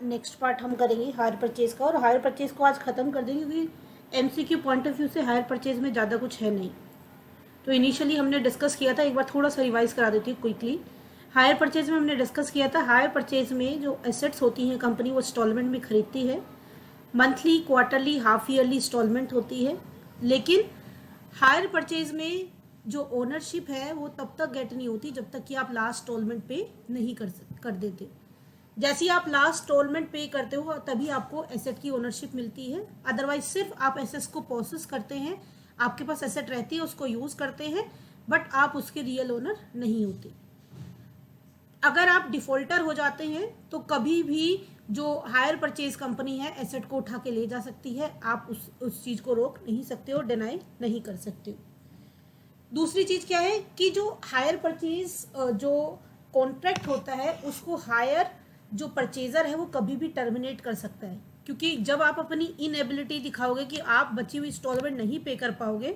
Next part हम करेंगे hire purchase का, और हायर परचेज को आज ख़त्म कर देंगे क्योंकि एमसीक्यू पॉइंट ऑफ व्यू से हायर परचेज में ज़्यादा कुछ है नहीं। तो इनिशियली हमने डिस्कस किया था, एक बार थोड़ा सा रिवाइज करा देती हूँ क्विकली। हायर परचेज में हमने डिस्कस किया था, हायर परचेज में जो एसेट्स होती हैं कंपनी वो इंस्टॉलमेंट में खरीदती है, monthly, quarterly, half yearly instalment होती है। लेकिन हायर परचेज में जो ओनरशिप है वो तब तक गेट नहीं होती जब तक कि आप लास्ट इंस्टॉलमेंट पे नहीं कर देते। जैसे ही आप लास्ट इंस्टॉलमेंट पे करते हो तभी आपको एसेट की ओनरशिप मिलती है। अदरवाइज सिर्फ आप एसेट्स को प्रोसेस करते हैं, आपके पास एसेट रहती है, उसको यूज करते हैं, बट आप उसके रियल ओनर नहीं होते। अगर आप डिफॉल्टर हो जाते हैं तो कभी भी जो हायर परचेज कंपनी है एसेट को उठा के ले जा सकती है, आप उस चीज को रोक नहीं सकते हो, डिनाई नहीं कर सकते हो। दूसरी चीज क्या है कि जो हायर परचेज जो कॉन्ट्रैक्ट होता है उसको हायर जो परचेजर है वो कभी भी टर्मिनेट कर सकता है, क्योंकि जब आप अपनी इनएबिलिटी दिखाओगे कि आप बची हुई इंस्टॉलमेंट नहीं पे कर पाओगे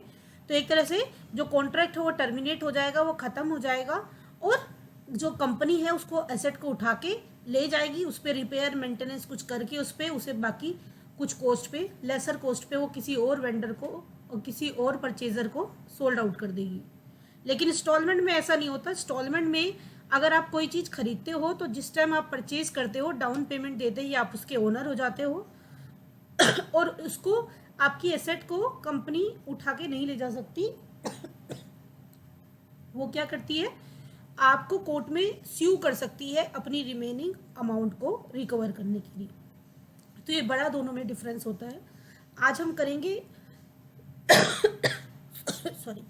तो एक तरह से जो कॉन्ट्रैक्ट है वो टर्मिनेट हो जाएगा, वो खत्म हो जाएगा, और जो कंपनी है उसको एसेट को उठा के ले जाएगी, उस पर रिपेयर मेंटेनेंस कुछ करके उस पर उसे बाकी कुछ कॉस्ट पे, लेसर कॉस्ट पे वो किसी और वेंडर को और किसी और परचेजर को सोल्ड आउट कर देगी। लेकिन इंस्टॉलमेंट में ऐसा नहीं होता। इंस्टॉलमेंट में अगर आप कोई चीज़ खरीदते हो तो जिस टाइम आप परचेज करते हो डाउन पेमेंट देते ही आप उसके ओनर हो जाते हो और उसको आपकी एसेट को कंपनी उठा के नहीं ले जा सकती। वो क्या करती है, आपको कोर्ट में स्यू कर सकती है अपनी रिमेनिंग अमाउंट को रिकवर करने के लिए। तो ये बड़ा दोनों में डिफरेंस होता है। आज हम करेंगे सॉरी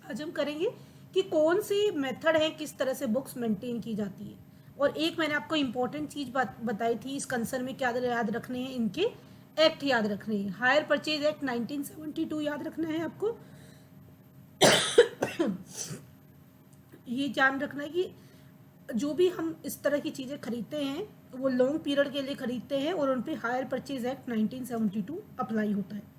आज हम करेंगे कि कौन सी मेथड है, किस तरह से बुक्स मेंटेन की जाती है। और एक मैंने आपको इंपॉर्टेंट चीज बताई थी इस कंसर्न में, क्या याद रखने हैं, इनके एक्ट याद रखने हैं। हायर परचेज एक्ट 1972 याद रखना है आपको। ये जान रखना है कि जो भी हम इस तरह की चीज़ें खरीदते हैं वो लॉन्ग पीरियड के लिए खरीदते हैं और उन पे हायर परचेज एक्ट 1972 अप्लाई होता है।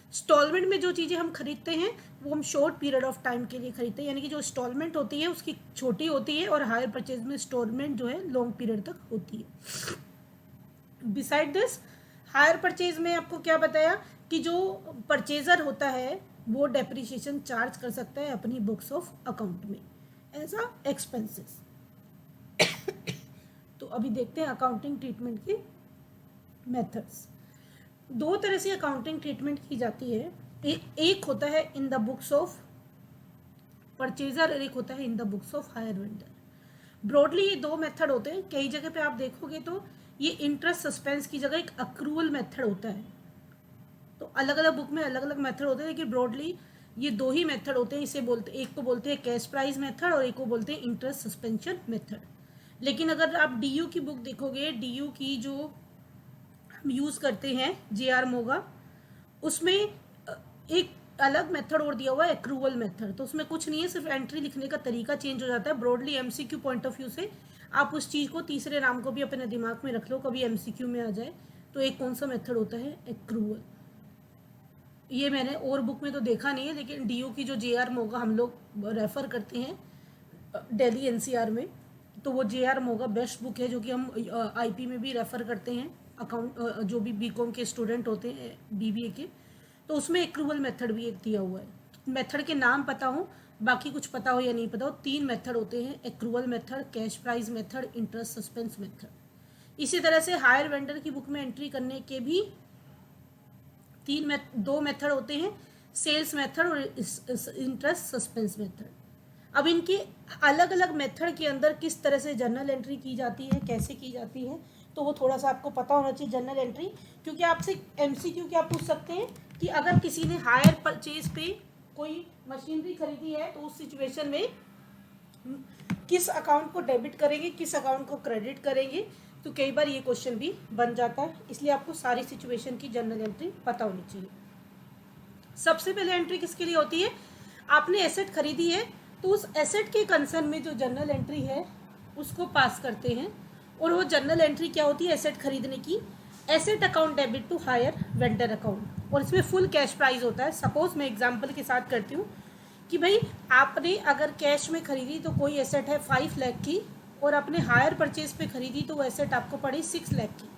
इंस्टॉलमेंट में जो चीज़ें हम खरीदते हैं वो हम शॉर्ट पीरियड ऑफ टाइम के लिए खरीदते हैं, यानी कि जो इंस्टॉलमेंट होती है उसकी छोटी होती है, और हायर परचेज में इंस्टॉलमेंट जो है लॉन्ग पीरियड तक होती है। बिसाइड दिस हायर परचेज में आपको क्या बताया कि जो परचेजर होता है वो डेप्रिसिएशन चार्ज कर सकता है अपनी बुक्स ऑफ अकाउंट में एज अ एक्सपेंसेस। तो अभी देखते हैं अकाउंटिंग ट्रीटमेंट के मेथड्स। दो तरह से अकाउंटिंग ट्रीटमेंट की जाती है, एक होता है in the books of purchaser और एक होता है in the books of hire vendor. Broadly ये दो मेथड होते हैं। कई जगह पे आप देखोगे तो ये इंटरेस्ट सस्पेंस की जगह एक अक्रूवल मेथड होता है। तो अलग अलग बुक में अलग अलग मेथड होते हैं, लेकिन ब्रॉडली ये दो ही मेथड होते हैं। इसे बोलते, एक को बोलते हैं कैश प्राइस मेथड और एक को बोलते हैं इंटरेस्ट सस्पेंशन मेथड। लेकिन अगर आप डीयू की बुक देखोगे, डीयू की जो हम यूज़ करते हैं जेआर मोगा, उसमें एक अलग मेथड और दिया हुआ है एक्रूवल मेथड। तो उसमें कुछ नहीं है, सिर्फ एंट्री लिखने का तरीका चेंज हो जाता है। Broadly MCQ point of view से आप उस चीज़ को तीसरे नाम को भी अपने दिमाग में रख लो, कभी एमसीक्यू में आ जाए तो एक कौन सा मेथड होता है, एक्रूवल। ये मैंने और बुक में तो देखा नहीं है, लेकिन डीयू की जो जेआर मोगा हम लोग रेफ़र करते हैं दिल्ली एनसीआर में, तो वो जेआर मोगा बेस्ट बुक है जो कि हम आईपी में भी रेफ़र करते हैं। अकाउंट जो भी बीकॉम के स्टूडेंट होते हैं, बीबीए के, तो उसमें एक्रूवल मेथड भी एक दिया हुआ है। मेथड के नाम पता हो, बाकी कुछ पता हो या नहीं पता हो, तीन मेथड होते हैं, accrual method, cash price method, interest suspense method. इसी तरह से हायर वेंडर की बुक में एंट्री करने के भी दो मेथड होते हैं, सेल्स मेथड और इंटरेस्ट सस्पेंस मेथड। अब इनकी अलग अलग मेथड के अंदर किस तरह से जर्नल एंट्री की जाती है, कैसे की जाती है, तो वो थोड़ा सा आपको पता होना चाहिए जर्नल एंट्री। क्योंकि आपसे एमसीक्यू क्या पूछ सकते हैं कि अगर किसी ने हायर परचेज पे कोई मशीनरी खरीदी है तो उस सिचुएशन में किस अकाउंट को डेबिट करेंगे, किस अकाउंट को क्रेडिट करेंगे। तो कई बार ये क्वेश्चन भी बन जाता है, इसलिए आपको सारी सिचुएशन की जर्नल एंट्री पता होनी चाहिए। सबसे पहले एंट्री किसके लिए होती है, आपने एसेट खरीदी है तो उस एसेट के कंसर्न में जो जर्नल एंट्री है उसको पास करते हैं। और वो जर्नल एंट्री क्या होती है, एसेट खरीदने की, asset account debit to hire vendor account, और इसमें फुल कैश प्राइस होता है। सपोज मैं एग्जांपल के साथ करती हूँ कि भाई आपने अगर कैश में खरीदी तो कोई एसेट है 5 लाख की, और अपने हायर परचेज पे खरीदी तो वो एसेट आपको पड़ी 6 लाख की।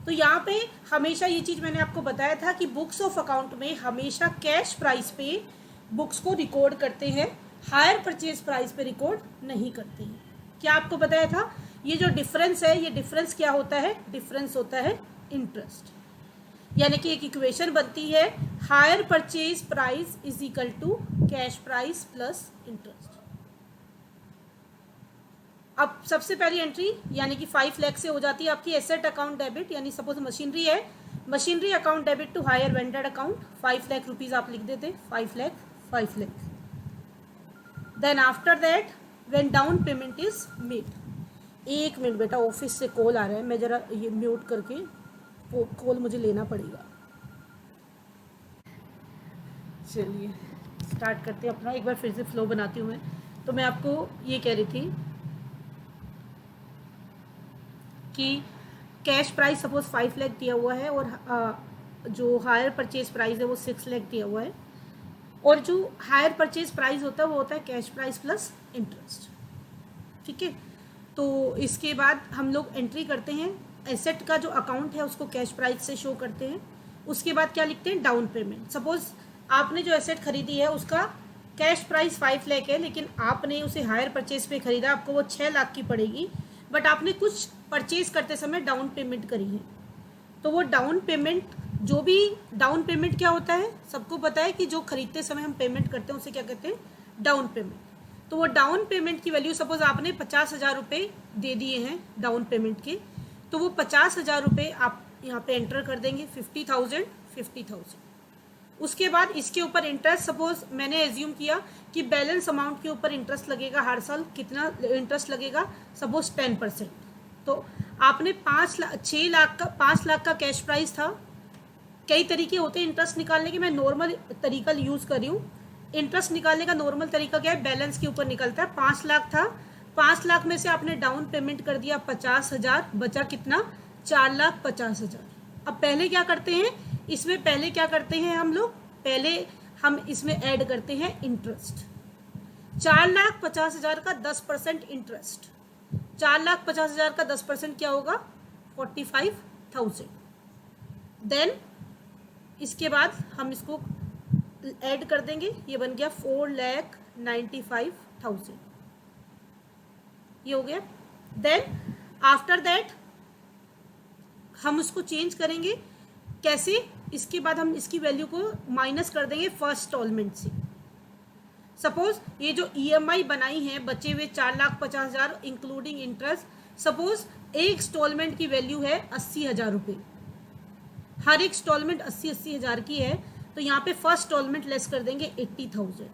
तो यहाँ पे हमेशा ये चीज़ मैंने आपको बताया था कि बुक्स ऑफ अकाउंट में हमेशा कैश प्राइस पे बुक्स को रिकॉर्ड करते हैं, हायर परचेज प्राइस पे रिकॉर्ड नहीं करते हैं। क्या आपको बताया था? ये जो डिफरेंस है, ये डिफरेंस क्या होता है? डिफरेंस होता है इंटरेस्ट। यानी कि एक इक्वेशन बनती है, hire purchase price is equal to cash price plus interest. अब सबसे पहली एंट्री यानी कि 5 लाख से हो जाती है आपकी एसेट अकाउंट डेबिट, यानी सपोज मशीनरी है, machinery account debit to hire vendor account, 5 lakh rupees आप लिख देते, 5 lakh 5 lakh. Then after that when down payment is made. 1 minute बेटा, ऑफिस से कॉल आ रहा है, मैं जरा ये म्यूट करके वो कॉल मुझे लेना पड़ेगा। चलिए स्टार्ट करते हैं अपना, एक बार फिर से फ्लो बनाती हूँ मैं। तो मैं आपको ये कह रही थी कि कैश प्राइस सपोज 5 लाख दिया हुआ है और जो हायर परचेज प्राइस है वो 6 लाख दिया हुआ है, और जो हायर परचेज प्राइस होता है वो होता है कैश प्राइस प्लस इंटरेस्ट। ठीक है, तो इसके बाद हम लोग एंट्री करते हैं, एसेट का जो अकाउंट है उसको कैश प्राइस से शो करते हैं। उसके बाद क्या लिखते हैं? Down payment. सपोज आपने जो एसेट खरीदी है उसका कैश प्राइस 5 लाख है, लेकिन आपने उसे हायर परचेज पे खरीदा, आपको वो 6 लाख की पड़ेगी, बट आपने कुछ परचेज करते समय डाउन पेमेंट करी है। तो वो डाउन पेमेंट, जो भी डाउन पेमेंट क्या होता है सबको पता है कि जो खरीदते समय हम पेमेंट करते हैं उसे क्या कहते हैं? Down payment. तो वो डाउन पेमेंट की वैल्यू, सपोज आपने 50,000 रुपये दे दिए हैं डाउन पेमेंट के, तो वो 50,000 रुपये आप यहाँ पे एंटर कर देंगे, 50,000 50,000। उसके बाद इसके ऊपर इंटरेस्ट, सपोज मैंने एज्यूम किया कि बैलेंस अमाउंट के ऊपर इंटरेस्ट लगेगा हर साल। कितना इंटरेस्ट लगेगा? सपोज 10%। तो आपने 6 लाख का 5 लाख का कैश प्राइस था। कई तरीके होते हैं इंटरेस्ट निकालने के, मैं नॉर्मल तरीका यूज कर रही हूँ। इंटरेस्ट निकालने का नॉर्मल तरीका क्या है? बैलेंस के ऊपर निकलता है। 5 लाख था, 5 लाख में से आपने डाउन पेमेंट कर दिया 50,000, बचा कितना? 4,50,000। अब पहले क्या करते हैं इसमें? पहले क्या करते हैं हम लोग? पहले हम इसमें ऐड करते हैं इंटरेस्ट। 4,50,000 का 10% इंटरेस्ट, 4,50,000 का 10% क्या होगा? 45,000। देन इसके बाद हम इसको ऐड कर देंगे, ये बन गया 4,95,000, ये हो गया। देन आफ्टर दैट हम उसको चेंज करेंगे, कैसे? इसके बाद हम इसकी वैल्यू को माइनस कर देंगे फर्स्ट इंस्टॉलमेंट से। सपोज ये जो ईएमआई बनाई है बचे हुए 4,50,000 इंक्लूडिंग इंटरेस्ट, सपोज एक इंस्टॉलमेंट की वैल्यू है 80,000 रुपये, हर एक इंस्टॉलमेंट 80,000 की है, तो यहाँ पे फर्स्ट इंस्टॉलमेंट लेस कर देंगे 80,000।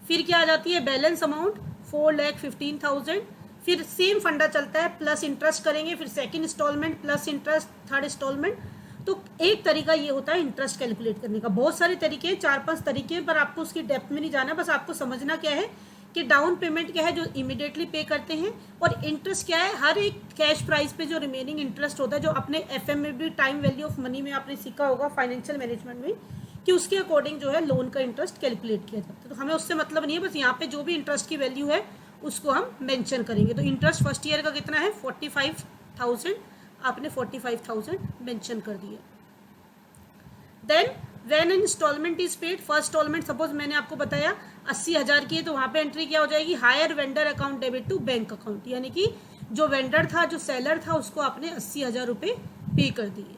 फिर क्या आ जाती है? Balance amount 4,15,000। फिर सेम फंडा चलता है, प्लस इंटरेस्ट करेंगे, फिर second instalment plus interest, third instalment. तो एक तरीका ये होता है इंटरेस्ट कैलकुलेट करने का। बहुत सारे तरीके हैं, 4-5 तरीके हैं, पर आपको उसकी डेप्थ में नहीं जाना। बस आपको समझना क्या है कि डाउन पेमेंट क्या है जो इमीडिएटली पे करते हैं, और इंटरेस्ट क्या है? हर एक कैश प्राइस पे जो रिमेनिंग इंटरेस्ट होता है, जो अपने एफएम में भी टाइम वैल्यू ऑफ मनी में आपने सीखा होगा फाइनेंशियल मैनेजमेंट में, कि उसके अकॉर्डिंग जो है लोन का इंटरेस्ट कैलकुलेट किया जाता है। तो हमें उससे मतलब नहीं है, बस यहाँ पे जो भी इंटरेस्ट की वैल्यू है उसको हम मेंशन करेंगे। तो इंटरेस्ट फर्स्ट ईयर का कितना है? 45,000, आपने 45,000 मेंशन कर दिया। Then when instalment is paid, first instalment suppose मैंने आपको बताया 80,000 की है, तो वहाँ पे एंट्री क्या हो जाएगी? Hire vendor account debit to bank account, यानी कि जो वेंडर था, जो सेलर था, उसको आपने 80,000 रुपये पे कर दिए।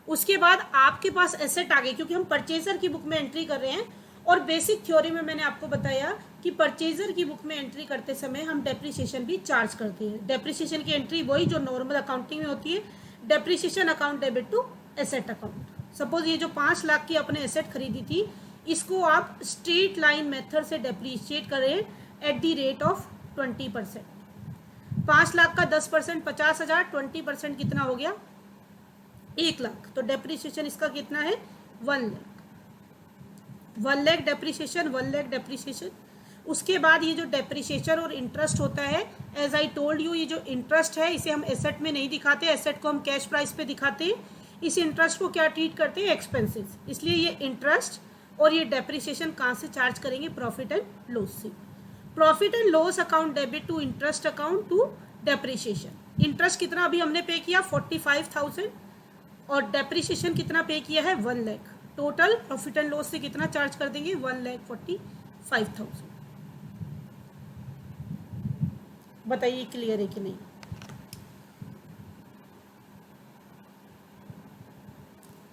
उसके बाद आपके पास एसेट आ गई, क्योंकि हम परचेजर की बुक में एंट्री कर रहे हैं, और बेसिक थ्योरी में मैंने आपको बताया कि परचेजर की बुक में एंट्री करते समय हम डेप्रिसिएशन भी चार्ज करते हैं। डेप्रिसिएशन की एंट्री वही जो नॉर्मल अकाउंटिंग में होती है, depreciation account debit to asset account. Suppose ये जो 5 लाख की अपने एसेट खरीदी थी, इसको आप स्ट्रेट लाइन मेथड से डेप्रिशिएट करें at the rate of 20%। 5 lakh का 10% 50,000, 20% कितना हो गया? 1 लाख। तो डेप्रिसिएशन इसका कितना है? 1 लाख। 1 lakh depreciation, 1 lakh depreciation. उसके बाद ये जो डेप्रिसिएशन और इंटरेस्ट होता है, एज आई टोल्ड यू, ये जो इंटरेस्ट है इसे हम एसेट में नहीं दिखाते, एसेट को हम कैश प्राइस पे दिखाते हैं। इस इंटरेस्ट को क्या ट्रीट करते हैं? एक्सपेंसेस। इसलिए ये इंटरेस्ट और ये डेप्रिसिएशन कहाँ से चार्ज करेंगे? प्रॉफिट एंड लॉस से। Profit and loss account debit to interest account to depreciation. Interest कितना अभी हमने पे किया 45,000 और डेप्रिसिएशन कितना पे किया है 1 lakh. Total profit and loss से कितना चार्ज कर देंगे 1,45,000। बताइए क्लियर है कि नहीं?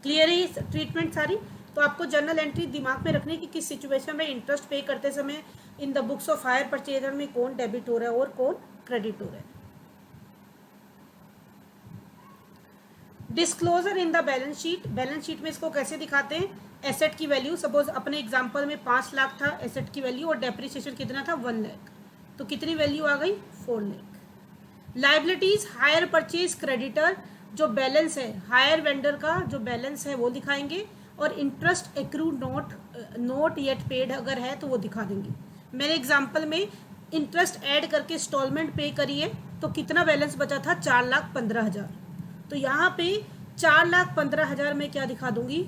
क्लियर है ट्रीटमेंट सारी? तो आपको जर्नल एंट्री दिमाग में रखने की किस सिचुएशन में इंटरेस्ट पे करते समय in the books of hire purchaser में कौन डेबिट हो रहा है और कौन क्रेडिट हो रहा है। Disclosure in the balance sheet. Balance sheet में इसको कैसे दिखाते हैं? एसेट की वैल्यू, सपोज अपने एग्जांपल में 5 लाख था एसेट की वैल्यू और डेप्रिसिएशन कितना था 1 लाख, तो कितनी वैल्यू आ गई 4 lakh. Liabilities hire purchase creditor, जो बैलेंस है हायर वेंडर का जो बैलेंस है वो दिखाएंगे, और interest accrued note yet paid अगर है तो वो दिखा देंगे। मेरे एग्जांपल में इंटरेस्ट ऐड करके इंस्टॉलमेंट पे करिए तो कितना बैलेंस बचा था 4,15,000। तो यहाँ पे 4,15,000 में क्या दिखा दूंगी,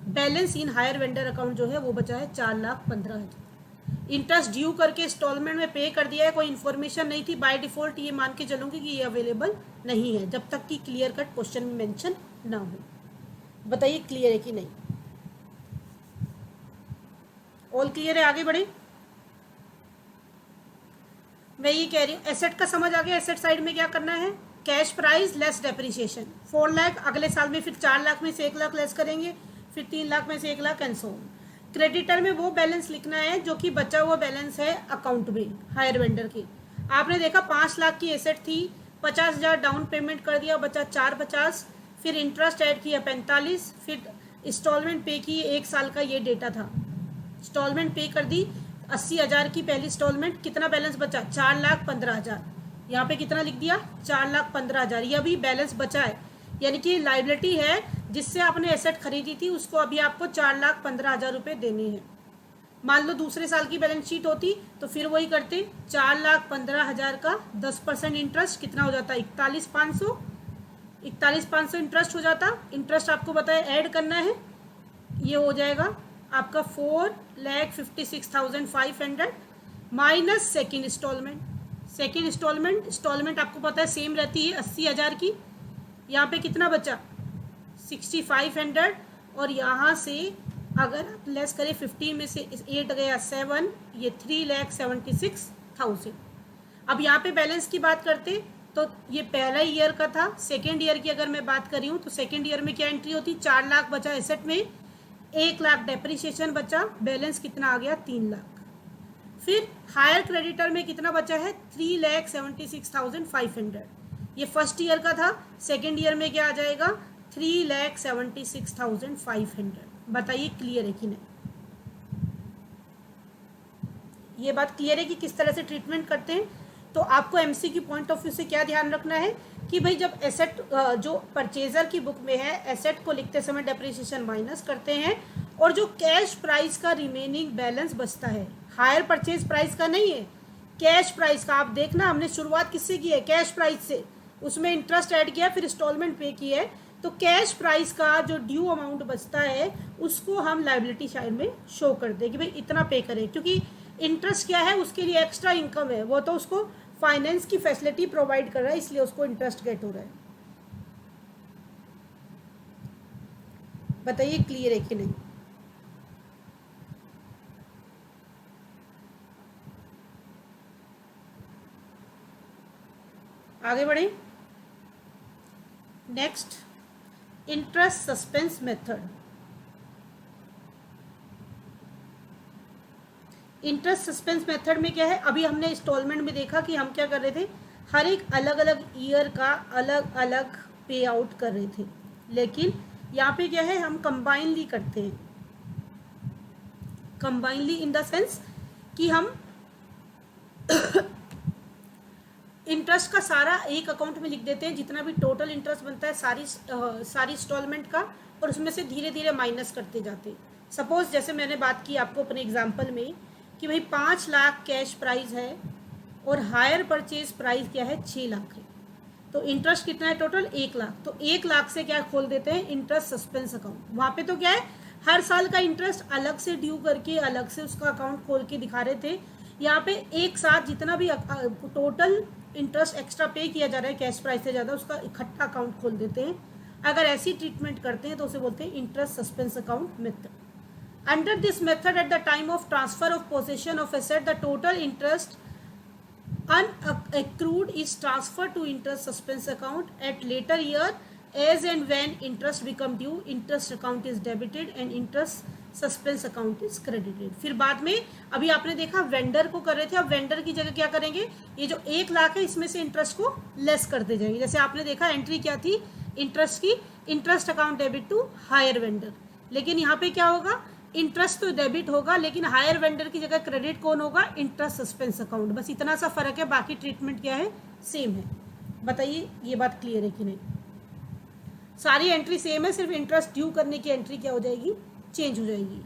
balance in higher vendor account जो है वो बचा है 4,15,000। इंटरेस्ट ड्यू करके इंस्टॉलमेंट में पे कर दिया है, कोई इन्फॉर्मेशन नहीं थी, बाय डिफॉल्ट ये मान के चलूंगी कि ये अवेलेबल नहीं है जब तक कि क्लियर कट क्वेश्चन में मेंशन ना हो। बताइए क्लियर है कि नहीं? ऑल क्लियर है? आगे बढ़े। मैं ये कह रही हूँ एसेट का समझ आ गया। एसेट साइड में क्या करना है, cash price less depreciation. 4 lakh अगले साल में, फिर 4 लाख में से 1 लाख लेस करेंगे, फिर 3 लाख में से 1 lakh and so on. Creditor में वो बैलेंस लिखना है जो कि बचा हुआ बैलेंस है अकाउंट में हायर वेंडर के। आपने देखा 5 लाख की एसेट थी, 50,000 डाउन पेमेंट कर दिया, बचा 450, फिर इंटरेस्ट ऐड किया 45, फिर इंस्टॉलमेंट पे की 1 साल का ये डेटा था। इंस्टॉलमेंट पे कर दी 80,000 की पहली इंस्टॉलमेंट, कितना बैलेंस बचा 4,15,000। यहाँ पे कितना लिख दिया 4,15,000, यह भी बैलेंस बचा है, यानी कि लाइबिलिटी है जिससे आपने एसेट खरीदी थी उसको अभी आपको 4,15,000 रुपये देने हैं। मान लो दूसरे साल की बैलेंस शीट होती तो फिर वही करते, 4,15,000 का 10% इंटरेस्ट कितना हो जाता 41,500, 41,500 इंटरेस्ट हो जाता। इंटरेस्ट आपको बताया ऐड करना है, ये हो जाएगा आपका 4,56,500 minus second instalment. Second instalment आपको पता है सेम रहती है 80,000 की, यहाँ पे कितना बचा 6,500, और यहाँ से अगर आप लेस करें 15 में से 8 गया 7, ये 3,76,000। अब यहाँ पे बैलेंस की बात करते तो ये पहला ईयर का था। सेकेंड ईयर की अगर मैं बात कर रही हूँ तो सेकेंड ईयर में क्या एंट्री होती, 4 लाख बचा एसेट में, 1 लाख डेप्रिसिएशन बचा, बैलेंस कितना आ गया 3 लाख। फिर हायर क्रेडिटर में कितना बचा है 3,76,500, ये फर्स्ट ईयर का था। सेकेंड ईयर में क्या आ जाएगा 3,76,500। बताइए क्लियर है कि नहीं? ये बात क्लियर है कि किस तरह से ट्रीटमेंट करते हैं। तो आपको एमसीक्यू पॉइंट ऑफ व्यू से क्या ध्यान रखना है कि भाई जब एसेट जो परचेजर की बुक में है एसेट को लिखते समय डेप्रिसिएशन माइनस करते हैं, और जो कैश प्राइस का रिमेनिंग बैलेंस बचता है, हायर परचेज प्राइस का नहीं है, कैश प्राइस का। आप देखना हमने शुरुआत किससे की है, कैश प्राइस से, उसमें इंटरेस्ट ऐड किया, फिर इंस्टॉलमेंट पे की है, तो कैश प्राइस का जो ड्यू अमाउंट बचता है उसको हम लायबिलिटी साइड में शो कर दें कि भाई इतना पे करें, क्योंकि इंटरेस्ट क्या है उसके लिए एक्स्ट्रा इनकम है, वो तो उसको फाइनेंस की फैसिलिटी प्रोवाइड कर रहा है, इसलिए उसको इंटरेस्ट गेट हो रहा है। बताइए क्लियर है कि नहीं? आगे बढ़े। Next, interest suspense method. Interest suspense method में क्या है, अभी हमने इंस्टॉलमेंट में देखा कि हम क्या कर रहे थे, हर एक अलग अलग ईयर का अलग अलग पे आउट कर रहे थे, लेकिन यहाँ पे क्या है हम कंबाइनली करते हैं। कंबाइनली इन द सेंस कि हम इंटरेस्ट का सारा एक अकाउंट में लिख देते हैं, जितना भी टोटल इंटरेस्ट बनता है सारी इंस्टॉलमेंट का, और उसमें से धीरे धीरे माइनस करते जाते हैं। सपोज जैसे मैंने बात की आपको अपने एग्जांपल में कि भाई 5 लाख कैश प्राइस है और हायर परचेज प्राइस क्या है 6 लाख है, तो इंटरेस्ट कितना है टोटल 1 लाख, तो 1 लाख से क्या खोल देते हैं इंटरेस्ट सस्पेंस अकाउंट। वहाँ पे तो क्या है हर साल का इंटरेस्ट अलग से ड्यू करके अलग से उसका अकाउंट खोल के दिखा रहे थे, यहाँ पे एक साथ जितना भी टोटल इंटरेस्ट एक्स्ट्रा पे किया जा रहा है कैश प्राइस से ज़्यादा, उसका इकट्ठा अकाउंट खोल देते हैं। अगर ऐसी ट्रीटमेंट करते हैं तो उसे बोलते हैं interest suspense account method. Under this method eight the time of transfer of possession of asset the total interest unaccrued is transferred to interest suspense account at later year as and when interest become due, interest account is debited and interest suspense account is credited। फिर बाद में अभी आपने देखा vendor को कर रहे थे, अब वेंडर की जगह क्या करेंगे, ये जो 1 लाख है इसमें से इंटरेस्ट को लेस करते जाएंगे। जैसे आपने देखा एंट्री क्या थी इंटरेस्ट की, interest account debit to hire vendor, लेकिन यहाँ पे क्या होगा, इंटरेस्ट तो डेबिट होगा लेकिन हायर वेंडर की जगह क्रेडिट कौन होगा, इंटरेस्ट सस्पेंस अकाउंट। बस इतना सा फर्क है, बाकी ट्रीटमेंट क्या है, सेम है। बताइए ये बात क्लियर है कि नहीं? सारी एंट्री सेम है, सिर्फ इंटरेस्ट ड्यू करने की एंट्री क्या हो जाएगी, चेंज हो जाएगी।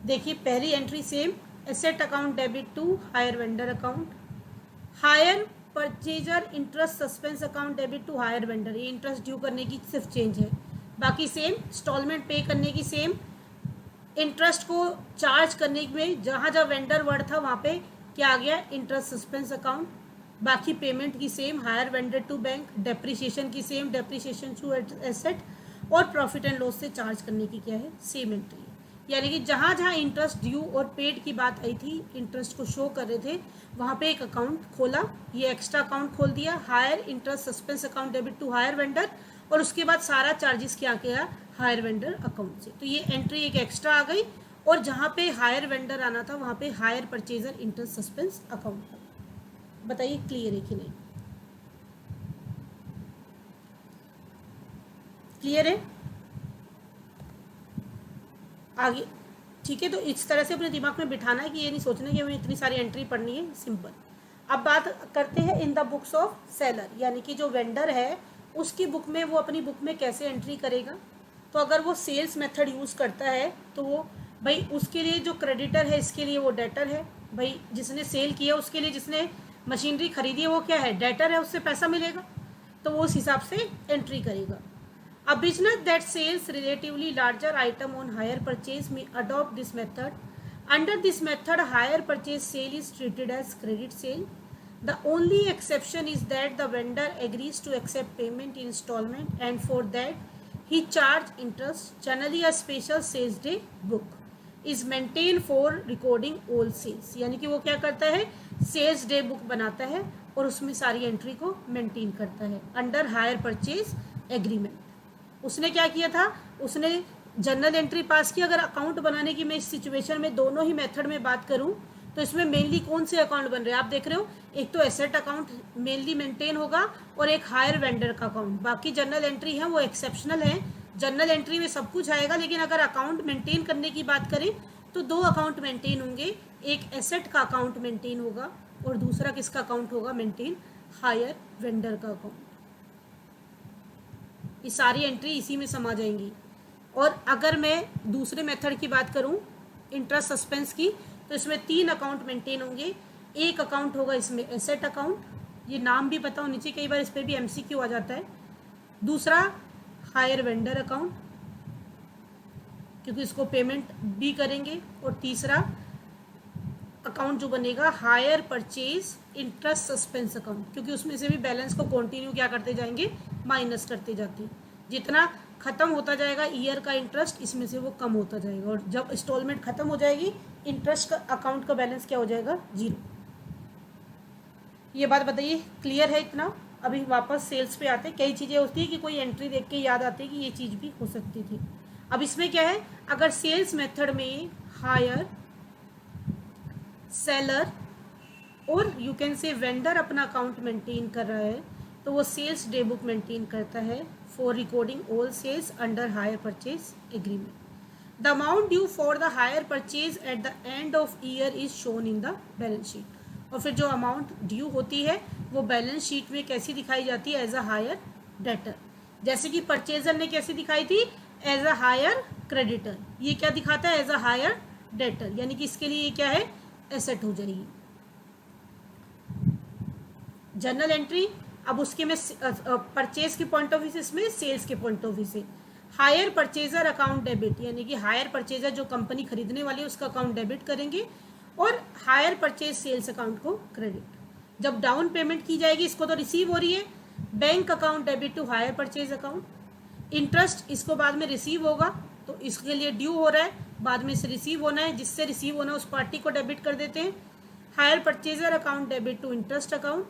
देखिए पहली entry same, asset account debit to hire vendor account, hire purchaser interest suspense account debit to hire vendor, ये इंटरेस्ट ड्यू करने की सिर्फ चेंज है, बाकी सेम। इंस्टॉलमेंट पे करने की सेम, इंटरेस्ट को चार्ज करने में जहाँ जहाँ वेंडर वर्ड था वहाँ पे क्या आ गया, इंटरेस्ट सस्पेंस अकाउंट। बाकी पेमेंट की same, hire vendor to bank, depreciation की सेम, डेप्रिसिएशन टू एसेट, और प्रॉफिट एंड लॉस से चार्ज करने की क्या है, सेम एंट्री। यानी कि जहाँ जहाँ इंटरेस्ट ड्यू और पेड की बात आई थी, इंटरेस्ट को शो कर रहे थे, वहाँ पे एक अकाउंट खोला, ये एक्स्ट्रा अकाउंट खोल दिया, hire interest suspense account debit to hire vendor, और उसके बाद सारा चार्जेस क्या किया, हायर वेंडर अकाउंट से। तो ये एंट्री एक एक्स्ट्रा आ गई, और जहाँ पे हायर वेंडर आना था वहाँ पे hire purchaser interest suspense account. बताइए क्लियर है कि नहीं? क्लियर है आगे? ठीक है, तो इस तरह से अपने दिमाग में बिठाना है कि ये नहीं सोचना कि हमें इतनी सारी एंट्री पढ़नी है, सिंपल। अब बात करते हैं in the books of seller, यानी कि जो वेंडर है उसकी बुक में, वो अपनी बुक में कैसे एंट्री करेगा। तो अगर वो सेल्स मेथड यूज़ करता है तो वो भाई उसके लिए जो क्रेडिटर है, इसके लिए वो डेटर है। भाई जिसने सेल किया उसके लिए, जिसने मशीनरी खरीदी है वो क्या है, डेटर है, उससे पैसा मिलेगा, तो वो उस हिसाब से एंट्री करेगा। A business that sells relatively larger item on hire purchase may adopt this method. Under this method, hire purchase sale is treated as credit sale. The only exception is that the vendor agrees to accept payment in installment, and for that he charge interest. Generally, a special sales day book is maintained for recording all sales. यानी कि वो क्या करता है, sales day book बनाता है और उसमें सारी एंट्री को मेंटेन करता है अंडर हायर परचेज एग्रीमेंट। उसने क्या किया था, उसने जर्नल एंट्री पास की। अगर अकाउंट बनाने की मैं इस सिचुएशन में दोनों ही मेथड में बात करूं तो इसमें मेनली कौन से अकाउंट बन रहे हैं आप देख रहे हो, एक तो एसेट अकाउंट मेनली मेंटेन होगा और एक हायर वेंडर का अकाउंट। बाकी जर्नल एंट्री है वो एक्सेप्शनल है, जनरल एंट्री में सब कुछ आएगा, लेकिन अगर अकाउंट मेंटेन करने की बात करें तो 2 अकाउंट मेंटेन होंगे, एक एसेट का अकाउंट मेंटेन होगा और दूसरा किसका अकाउंट होगा मेंटेन, हायर वेंडर का अकाउंट। ये सारी एंट्री इसी में समा जाएंगी। और अगर मैं दूसरे मेथड की बात करूं इंटरेस्ट सस्पेंस की, तो इसमें 3 अकाउंट मेंटेन होंगे। एक अकाउंट होगा इसमें एसेट अकाउंट, ये नाम भी पता हो नीचे, कई बार इस पर भी एमसीक्यू आ जाता है। दूसरा हायर वेंडर अकाउंट, क्योंकि इसको पेमेंट भी करेंगे। और तीसरा अकाउंट जो बनेगा hire purchase interest suspense account, क्योंकि उसमें से भी बैलेंस को कंटिन्यू क्या करते जाएंगे, माइनस करते जाते हैं। जितना खत्म होता जाएगा ईयर का इंटरेस्ट, इसमें से वो कम होता जाएगा, और जब इंस्टॉलमेंट खत्म हो जाएगी इंटरेस्ट का अकाउंट का बैलेंस क्या हो जाएगा, 0। ये बात बताइए क्लियर है इतना? अभी वापस सेल्स पे आते। कई चीज़ें होती है कि कोई एंट्री देख के याद आती है कि ये चीज़ भी हो सकती थी। अब इसमें क्या है, अगर सेल्स मेथड में हायर सेलर और यू कैन से वेंडर अपना अकाउंट मेंटेन कर रहा है, तो वो सेल्स डे बुक मेंटेन करता है for recording all sales under hire purchase agreement. The amount due for the hire purchase eight the end of year is shown in the balance sheet. और फिर जो अमाउंट ड्यू होती है वो balance sheet में कैसी दिखाई जाती है, एज अ हायर डेटर। जैसे कि परचेजर ने कैसी दिखाई थी, एज अ हायर क्रेडिटर। ये क्या दिखाता है, एज अ हायर डेटर, यानी कि इसके लिए ये क्या है, एसेट हो जाएगी जर्नल एंट्री। अब उसके में परचेज के पॉइंट ऑफ व्यू से, इसमें सेल्स के पॉइंट ऑफ व्यू से, हायर परचेजर अकाउंट डेबिट, यानी कि हायर परचेजर जो कंपनी खरीदने वाली है उसका अकाउंट डेबिट करेंगे, और हायर परचेज सेल्स अकाउंट को क्रेडिट। जब डाउन पेमेंट की जाएगी, इसको तो रिसीव हो रही है, bank account debit to hire purchase account. Interest इसको बाद में रिसीव होगा, तो इसके लिए ड्यू हो रहा है, बाद में इसे रिसीव होना है, जिससे रिसीव होना है उस पार्टी को डेबिट कर देते हैं। Hire purchaser account debit to interest account.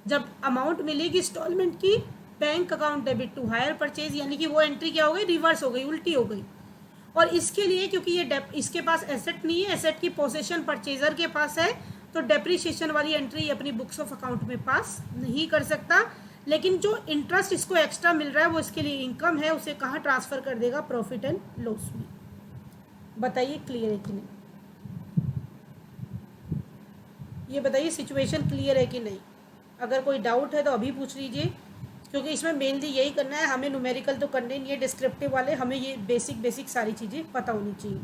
जब अमाउंट मिलेगी इंस्टॉलमेंट की, bank account debit to hire purchase, यानी कि वो एंट्री क्या हो गई, रिवर्स हो गई, उल्टी हो गई। और इसके लिए क्योंकि ये इसके पास एसेट नहीं है, एसेट की पोसेशन परचेजर के पास है, तो डेप्रिसिएशन वाली एंट्री अपनी बुक्स ऑफ अकाउंट में पास नहीं कर सकता। लेकिन जो इंटरेस्ट इसको एक्स्ट्रा मिल रहा है वो इसके लिए इनकम है, उसे कहाँ ट्रांसफर कर देगा, प्रॉफिट एंड लॉस में। बताइए क्लियर है कि नहीं, ये बताइए सिचुएशन क्लियर है कि नहीं। अगर कोई डाउट है तो अभी पूछ लीजिए, क्योंकि इसमें मेनली यही करना है, हमें न्यूमेरिकल तो करने नहीं है, डिस्क्रिप्टिव वाले, हमें ये बेसिक सारी चीज़ें पता होनी चाहिए।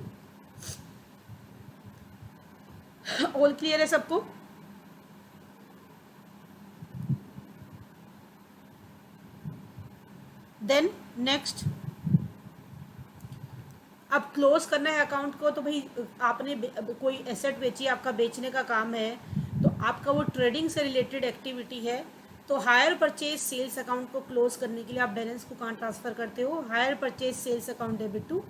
ऑल क्लियर है सबको? देन नेक्स्ट, अब क्लोज करना है अकाउंट को, तो भाई आपने कोई एसेट बेची, आपका बेचने का काम है, तो आपका वो ट्रेडिंग से रिलेटेड एक्टिविटी है, तो हायर परचेज सेल्स अकाउंट को क्लोज करने के लिए आप बैलेंस को कहाँ ट्रांसफर करते हो, hire purchase sales account debit to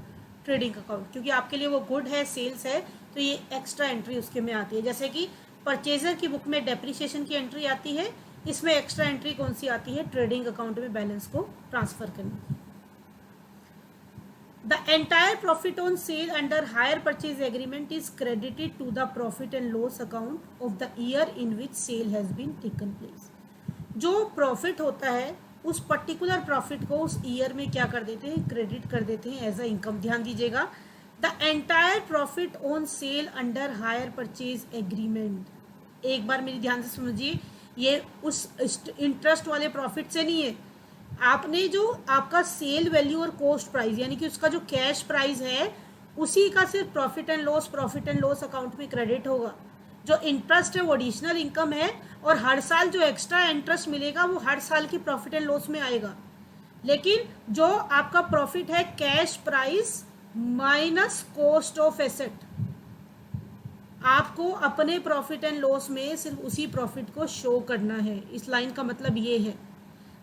trading account, क्योंकि आपके लिए वो गुड है, सेल्स है, तो ये एक्स्ट्रा एंट्री उसके में आती है। जैसे कि परचेजर की बुक में डेप्रिसिएशन की एंट्री आती है, इसमें एक्स्ट्रा एंट्री कौन सी आती है, ट्रेडिंग अकाउंट में बैलेंस को ट्रांसफर करनी। The entire profit on sale under hire purchase agreement is credited to the profit and loss account of the year in which sale has been taken place. जो profit होता है उस particular profit को उस year में क्या कर देते हैं, क्रेडिट कर देते हैं एज अ इनकम। ध्यान दीजिएगा, the entire profit on sale under hire purchase agreement, एक बार मेरी ध्यान से समझिए, ये उस इंटरेस्ट वाले प्रॉफिट से नहीं है, आपने जो आपका सेल वैल्यू और कॉस्ट प्राइस, यानी कि उसका जो कैश प्राइस है, उसी का सिर्फ प्रॉफिट एंड लॉस अकाउंट में क्रेडिट होगा। जो इंटरेस्ट है वो एडिशनल इनकम है, और हर साल जो एक्स्ट्रा इंटरेस्ट मिलेगा वो हर साल की प्रॉफिट एंड लॉस में आएगा। लेकिन जो आपका प्रॉफिट है cash price minus cost of asset, आपको अपने प्रॉफिट एंड लॉस में सिर्फ उसी प्रॉफिट को शो करना है। इस लाइन का मतलब ये है,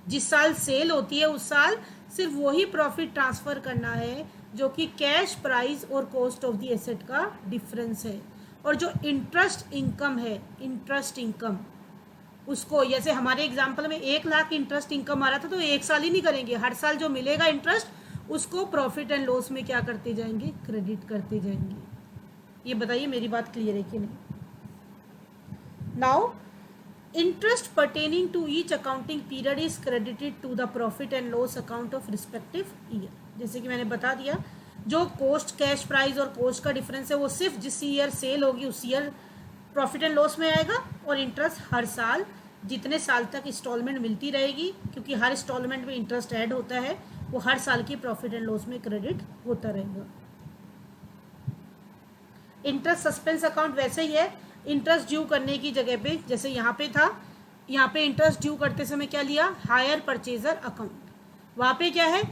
जिस साल सेल होती है उस साल सिर्फ वही प्रॉफिट ट्रांसफर करना है जो कि कैश प्राइस और कॉस्ट ऑफ द एसेट का डिफरेंस है। और जो इंटरेस्ट इनकम है, इंटरेस्ट इनकम, उसको जैसे हमारे एग्जांपल में 1 लाख इंटरेस्ट इनकम आ रहा था, तो 1 साल ही नहीं करेंगे, हर साल जो मिलेगा इंटरेस्ट उसको प्रॉफिट एंड लॉस में क्या करते जाएंगे, क्रेडिट करते जाएंगे। ये बताइए मेरी बात क्लियर है कि नहीं। Now interest pertaining to each accounting period is credited to the profit and loss account of respective year। जैसे कि मैंने बता दिया, जो कॉस्ट कैश प्राइस और कॉस्ट का डिफरेंस है वो सिर्फ जिस ईयर सेल होगी उस ईयर प्रॉफिट एंड लॉस में आएगा, और इंटरेस्ट हर साल जितने साल तक इंस्टॉलमेंट मिलती रहेगी, क्योंकि हर इंस्टॉलमेंट में इंटरेस्ट ऐड होता है, वो हर साल की प्रॉफिट एंड लॉस में क्रेडिट होता रहेगा। इंटरेस्ट सस्पेंस अकाउंट वैसे ही है, इंटरेस्ट ड्यू करने की जगह पे, जैसे यहाँ पे था, यहाँ पे इंटरेस्ट ड्यू करते समय क्या लिया, हायर परचेजर अकाउंट, वहाँ पे क्या है,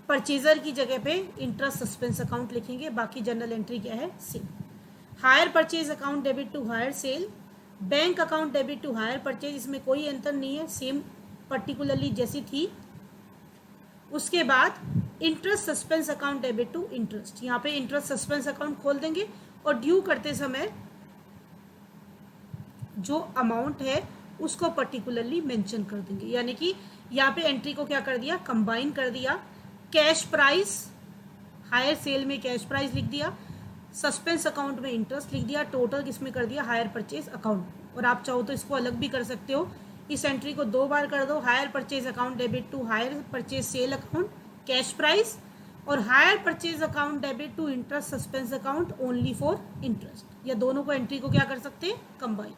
परचेजर की जगह पे इंटरेस्ट सस्पेंस अकाउंट लिखेंगे, बाकी जनरल एंट्री क्या है, sale. Hire purchase account debit to hire sale, bank account debit to hire purchase, इसमें कोई अंतर नहीं है, सेम पर्टिकुलरली जैसी थी। उसके बाद interest suspense account debit to interest, यहाँ पे इंटरेस्ट सस्पेंस अकाउंट खोल देंगे, और ड्यू करते समय जो अमाउंट है उसको पर्टिकुलरली मेंशन कर देंगे, यानी कि यहाँ पे एंट्री को क्या कर दिया, कंबाइन कर दिया, कैश प्राइस हायर सेल में कैश प्राइस लिख दिया, सस्पेंस अकाउंट में इंटरेस्ट लिख दिया, टोटल किसमें कर दिया, हायर परचेज अकाउंट। और आप चाहो तो इसको अलग भी कर सकते हो, इस एंट्री को 2 बार कर दो, hire purchase account debit to hire purchase sale account cash price, और hire purchase account debit to interest suspense account only for interest, या दोनों को एंट्री को क्या कर सकते हैं, कंबाइन।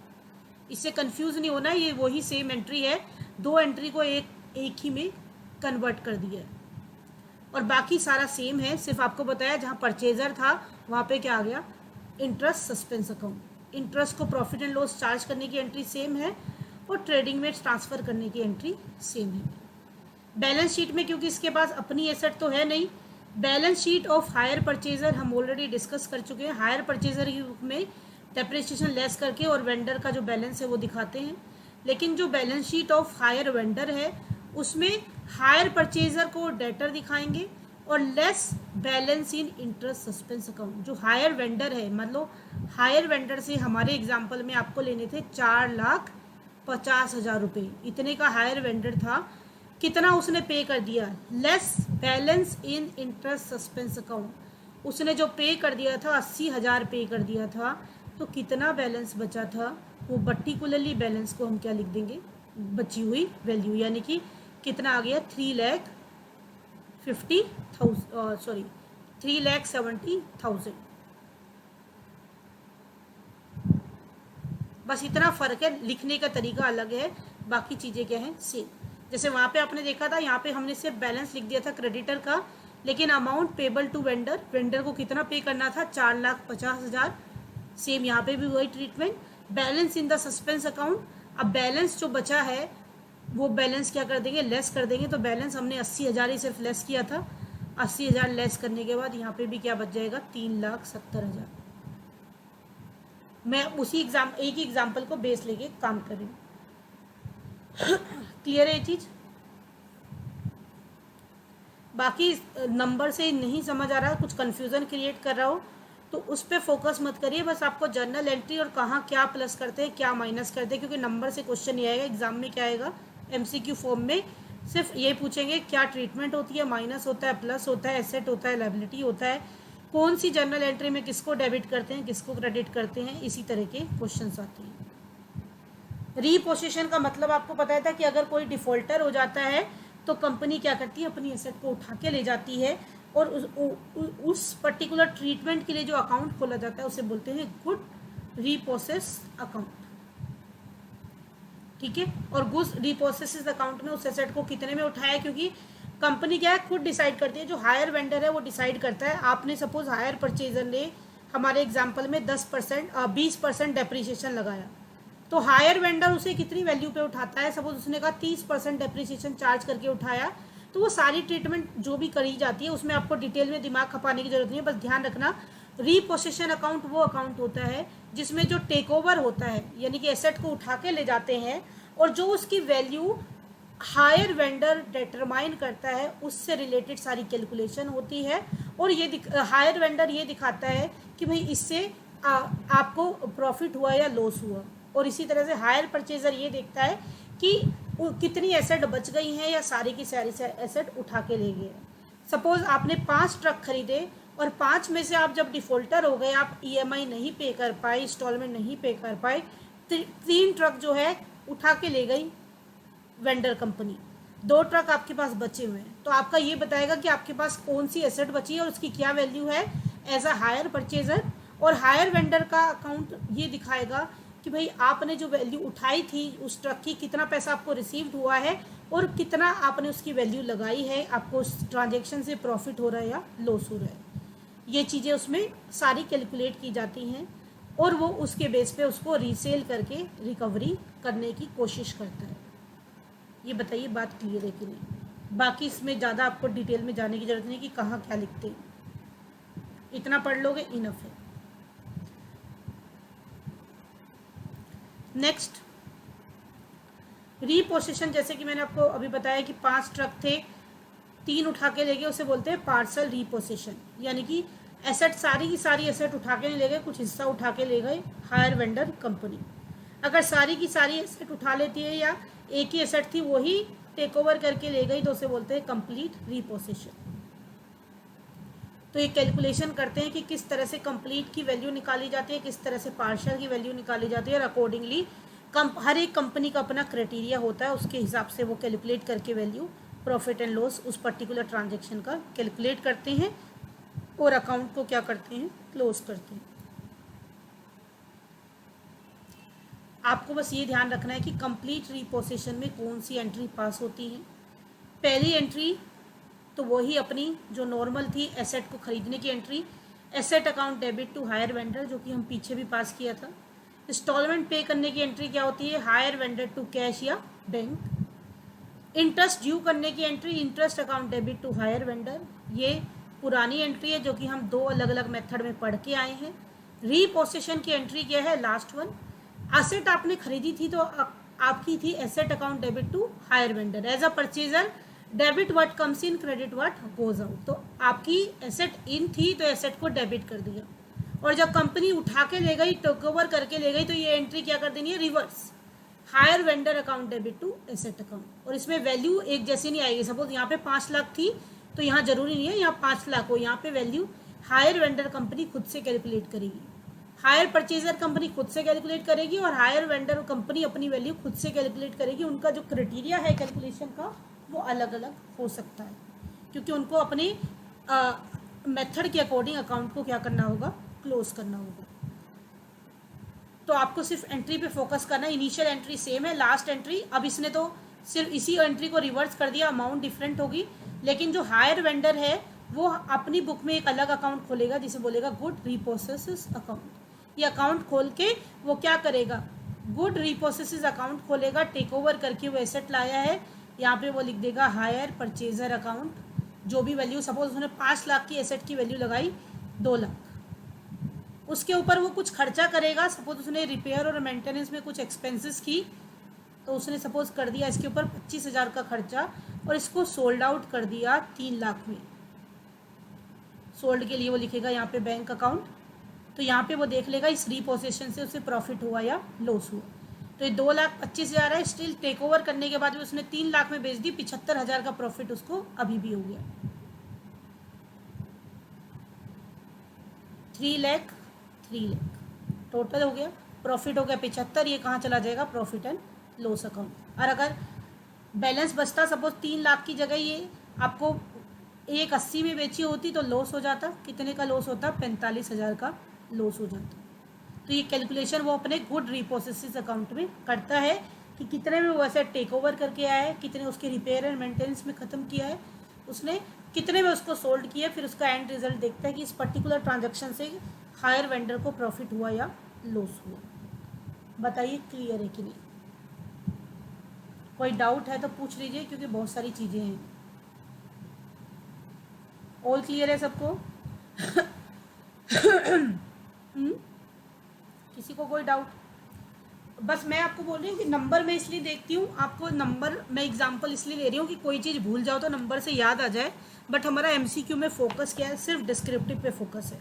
इससे कंफ्यूज नहीं होना, ये वही सेम एंट्री है, 2 एंट्री को एक ही में कन्वर्ट कर दिया है, और बाकी सारा सेम है, सिर्फ आपको बताया जहाँ परचेजर था वहाँ पे क्या आ गया, इंटरेस्ट सस्पेंस अकाउंट। इंटरेस्ट को प्रॉफिट एंड लॉस चार्ज करने की एंट्री सेम है, और ट्रेडिंग में ट्रांसफ़र करने की एंट्री सेम है। बैलेंस शीट में क्योंकि इसके पास अपनी एसेट तो है नहीं, balance sheet of hire purchaser हम ऑलरेडी डिस्कस कर चुके हैं। हायर परचेजर में डेप्रिसिएशन लेस करके और वेंडर का जो बैलेंस है वो दिखाते हैं। लेकिन जो balance sheet of hire vendor है उसमें हायर परचेजर को डेटर दिखाएंगे और लेस बैलेंस इन इंटरेस्ट सस्पेंस अकाउंट। जो हायर वेंडर है, मतलब हायर वेंडर से हमारे एग्जांपल में आपको लेने थे 4,50,000 रुपये, इतने का हायर वेंडर था, कितना उसने पे कर दिया, लेस बैलेंस इन इंटरेस्ट सस्पेंस अकाउंट, उसने जो पे कर दिया था 80,000 पे कर दिया था, तो कितना बैलेंस बचा था, वो पर्टिकुलरली बैलेंस को हम क्या लिख देंगे, बची हुई वैल्यू, यानी कि कितना आ गया 3,70,000। बस इतना फ़र्क है, लिखने का तरीका अलग है, बाकी चीज़ें क्या हैं सेम। जैसे वहाँ पे आपने देखा था, यहाँ पे हमने सिर्फ बैलेंस लिख दिया था क्रेडिटर का, लेकिन amount payable to vendor, vendor को कितना पे करना था 4,50,000। सेम यहाँ पे भी वही treatment. Balance in the suspense account, अब बैलेंस जो बचा है वो बैलेंस क्या कर देंगे, लेस कर देंगे। तो बैलेंस हमने 80,000 ही सिर्फ लेस किया था, 80,000 लेस करने के बाद यहाँ पे भी क्या बच जाएगा 3,70,000। मैं उसी एक ही एग्जाम्पल को बेस लेके काम कर रही हूँ। क्लियर है ये चीज? बाकी नंबर से नहीं समझ आ रहा, कुछ कंफ्यूजन क्रिएट कर रहा हो तो उस पर फोकस मत करिए, बस आपको जर्नल एंट्री और कहाँ क्या प्लस करते हैं क्या माइनस करते हैं, क्योंकि नंबर से क्वेश्चन नहीं आएगा एग्जाम में। क्या आएगा एमसीक्यू फॉर्म में, सिर्फ ये पूछेंगे क्या ट्रीटमेंट होती है, माइनस होता है, प्लस होता है, एसेट होता है, लायबिलिटी होता है, कौन सी जर्नल एंट्री में किसको डेबिट करते हैं किसको क्रेडिट करते हैं, इसी तरह के क्वेश्चन आते हैं। रीपोसेशन का मतलब आपको पता था कि अगर कोई डिफॉल्टर हो जाता है तो कंपनी क्या करती है, अपनी एसेट को उठा के ले जाती है और उस पर्टिकुलर ट्रीटमेंट के लिए जो अकाउंट खोला जाता है उसे बोलते हैं गुड रीपोसेस अकाउंट। ठीक है, और गुड रीपोसेस अकाउंट में उस एसेट को कितने में उठाया, क्योंकि कंपनी क्या है खुद डिसाइड करती है, जो हायर वेंडर है वो डिसाइड करता है। आपने सपोज हायर परचेजर ने हमारे एग्जाम्पल में 20% डेप्रिसिएशन लगाया, तो हायर वेंडर उसे कितनी वैल्यू पे उठाता है, सपोज उसने कहा 30% डेप्रिसिएशन चार्ज करके उठाया, तो वो सारी ट्रीटमेंट जो भी करी जाती है उसमें आपको डिटेल में दिमाग खपाने की जरूरत नहीं है, बस ध्यान रखना रीपोसेशन अकाउंट वो अकाउंट होता है जिसमें जो टेक ओवर होता है, यानी कि एसेट को उठा के ले जाते हैं और जो उसकी वैल्यू हायर वेंडर डिटरमाइन करता है उससे रिलेटेड सारी कैलकुलेशन होती है, और ये हायर वेंडर ये दिखाता है कि भाई इससे आपको प्रॉफिट हुआ या लॉस हुआ, और इसी तरह से हायर परचेजर ये देखता है कि कितनी एसेट बच गई हैं या सारी की सारी एसेट उठा के ले गए। सपोज आपने 5 ट्रक खरीदे और 5 में से आप जब डिफॉल्टर हो गए, आप ईएमआई नहीं पे कर पाए, इंस्टॉलमेंट नहीं पे कर पाए, 3 ट्रक जो है उठा के ले गई वेंडर कंपनी, 2 ट्रक आपके पास बचे हुए हैं, तो आपका ये बताएगा कि आपके पास कौन सी एसेट बची है और उसकी क्या वैल्यू है एज अ हायर परचेजर। और हायर वेंडर का अकाउंट ये दिखाएगा कि भाई आपने जो वैल्यू उठाई थी उस ट्रक की, कितना पैसा आपको रिसीव्ड हुआ है और कितना आपने उसकी वैल्यू लगाई है, आपको उस ट्रांजेक्शन से प्रॉफिट हो रहा है या लॉस हो रहा है। ये चीज़ें उसमें सारी कैलकुलेट की जाती हैं और वो उसके बेस पे उसको रीसेल करके रिकवरी करने की कोशिश करता है। ये बताइए बात क्लियर है कि नहीं? बाकी इसमें ज़्यादा आपको डिटेल में जाने की जरूरत नहीं कि कहाँ क्या लिखते हैं, इतना पढ़ लोगे इनफ है। नेक्स्ट रीपोसेशन, जैसे कि मैंने आपको अभी बताया कि 5 ट्रक थे, 3 उठा के ले गए, उसे बोलते हैं पार्सल रीपोसेशन, यानी कि एसेट सारी की सारी एसेट उठा के नहीं ले गए, कुछ हिस्सा उठा के ले गए हायर वेंडर कंपनी। अगर सारी की सारी एसेट उठा लेती है या एक ही एसेट थी वही टेक ओवर करके ले गई तो उसे बोलते हैं कंप्लीट रीपोसेशन। तो ये कैलकुलेशन करते हैं कि किस तरह से कंप्लीट की वैल्यू निकाली जाती है, किस तरह से पार्शियल की वैल्यू निकाली जाती है, और अकॉर्डिंगली हर एक कंपनी का अपना क्राइटेरिया होता है, उसके हिसाब से वो कैलकुलेट करके वैल्यू प्रॉफिट एंड लॉस उस पर्टिकुलर ट्रांजेक्शन का कैलकुलेट करते हैं और अकाउंट को क्या करते हैं, क्लोज करते हैं। आपको बस ये ध्यान रखना है कि कंप्लीट रीपोसेशन में कौन सी एंट्री पास होती है। पहली एंट्री तो वही अपनी जो नॉर्मल थी, एसेट को खरीदने की entry, asset account debit to hire vendor, जो कि हम पीछे भी पास किया था। इंस्टॉलमेंट पे करने की एंट्री क्या होती है, हायर वेंडर टू कैश या बैंक। इंटरेस्ट ड्यू करने की entry, interest account debit to hire vendor, ये पुरानी एंट्री है जो कि हम 2 अलग अलग मेथड में पढ़ के आए हैं। रीपोसेशन की एंट्री क्या है, लास्ट वन। एसेट आपने खरीदी थी तो आपकी थी asset account debit to hire vendor. As a purchaser debit what comes in, credit what goes out. तो आपकी एसेट इन थी तो एसेट को डेबिट कर दिया, और जब कंपनी उठा के ले गई, टेक ओवर करके ले गई, तो ये एंट्री क्या कर देनी है, reverse, hire vendor account debit to asset account. और इसमें वैल्यू एक जैसी नहीं आएगी। सपोज यहाँ पे 5 लाख थी तो यहाँ जरूरी नहीं है यहाँ 5 लाख हो, यहाँ पे वैल्यू हायर वेंडर कंपनी खुद से कैलकुलेट करेगी, हायर परचेजर कंपनी खुद से कैलकुलेट करेगी, और हायर वेंडर कंपनी अपनी वैल्यू खुद से कैलकुलेट करेगी। उनका जो क्राइटेरिया है कैलकुलेशन का वो अलग अलग हो सकता है, क्योंकि उनको अपने मेथड के अकॉर्डिंग अकाउंट को क्या करना होगा, क्लोज करना होगा। तो आपको सिर्फ एंट्री पे फोकस करना है। इनिशियल एंट्री सेम है, लास्ट एंट्री अब इसने तो सिर्फ इसी एंट्री को रिवर्स कर दिया, अमाउंट डिफरेंट होगी, लेकिन जो हायर वेंडर है वो अपनी बुक में एक अलग अकाउंट खोलेगा जिसे बोलेगा गुड रिपोसेसिस अकाउंट। ये अकाउंट खोल के वो क्या करेगा, गुड रिपोसेसिस अकाउंट खोलेगा, टेक ओवर करके वो एसेट लाया है, यहाँ पे वो लिख देगा हायर परचेजर अकाउंट। जो भी वैल्यू, सपोज उसने 5 लाख की एसेट की वैल्यू लगाई 2 लाख, उसके ऊपर वो कुछ खर्चा करेगा। सपोज उसने रिपेयर और मेंटेनेंस में कुछ एक्सपेंसेस की, तो उसने सपोज कर दिया इसके ऊपर 25,000 का खर्चा, और इसको सोल्ड आउट कर दिया 3 लाख में। सोल्ड के लिए वो लिखेगा यहाँ पे बैंक अकाउंट, तो यहाँ पे वो देख लेगा इस रीपोसेशन से उसे प्रॉफिट हुआ या लॉस हुआ। तो ये 2,25,000 है, स्टिल टेक ओवर करने के बाद भी उसने 3 लाख में बेच दी, 75,000 का प्रॉफिट उसको अभी भी हो गया। 3 लाख टोटल हो गया, प्रॉफिट हो गया 75, ये कहाँ चला जाएगा, प्रॉफिट एंड लॉस अकाउंट। और अगर बैलेंस बचता, सपोज 3 लाख की जगह ये आपको 1,80 में बेची होती तो लॉस हो जाता, कितने का लॉस होता, 45,000 का लॉस हो जाता। तो ये कैलकुलेशन वो अपने गुड रिपोसेसिस अकाउंट में करता है कि कितने में वो ऐसे टेक ओवर करके आया है, कितने उसके रिपेयर एंड मेंटेनेंस में ख़त्म किया है उसने, कितने में उसको सोल्ड किया, फिर उसका एंड रिजल्ट देखता है कि इस पर्टिकुलर ट्रांजैक्शन से हायर वेंडर को प्रॉफिट हुआ या लॉस हुआ। बताइए क्लियर है कि नहीं, कोई डाउट है तो पूछ लीजिए, क्योंकि बहुत सारी चीज़ें हैं। ऑल क्लियर है सबको? किसी को कोई डाउट? बस मैं आपको बोल रही हूँ कि नंबर मैं इसलिए देखती हूँ, आपको नंबर मैं एग्जांपल इसलिए ले रही हूँ कि कोई चीज़ भूल जाओ तो नंबर से याद आ जाए, बट हमारा एमसीक्यू में फोकस क्या है, सिर्फ डिस्क्रिप्टिव पे फोकस है।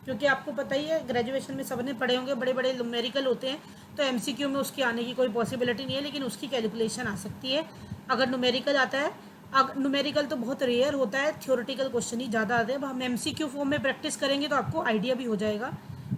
क्योंकि आपको पता ही है ग्रेजुएशन में सबने पढ़े होंगे, बड़े बड़े न्यूमेरिकल होते हैं, तो एमसीक्यू में उसकी आने की कोई पॉसिबिलिटी नहीं है, लेकिन उसकी कैलकुलेशन आ सकती है अगर न्यूमेरिकल आता है। अगर न्यूमेरिकल तो बहुत रेयर होता है, थ्योरेटिकल क्वेश्चन ही ज़्यादा आते हैं। अब हम एमसीक्यू फॉर्म में प्रैक्टिस करेंगे तो आपको आइडिया भी हो जाएगा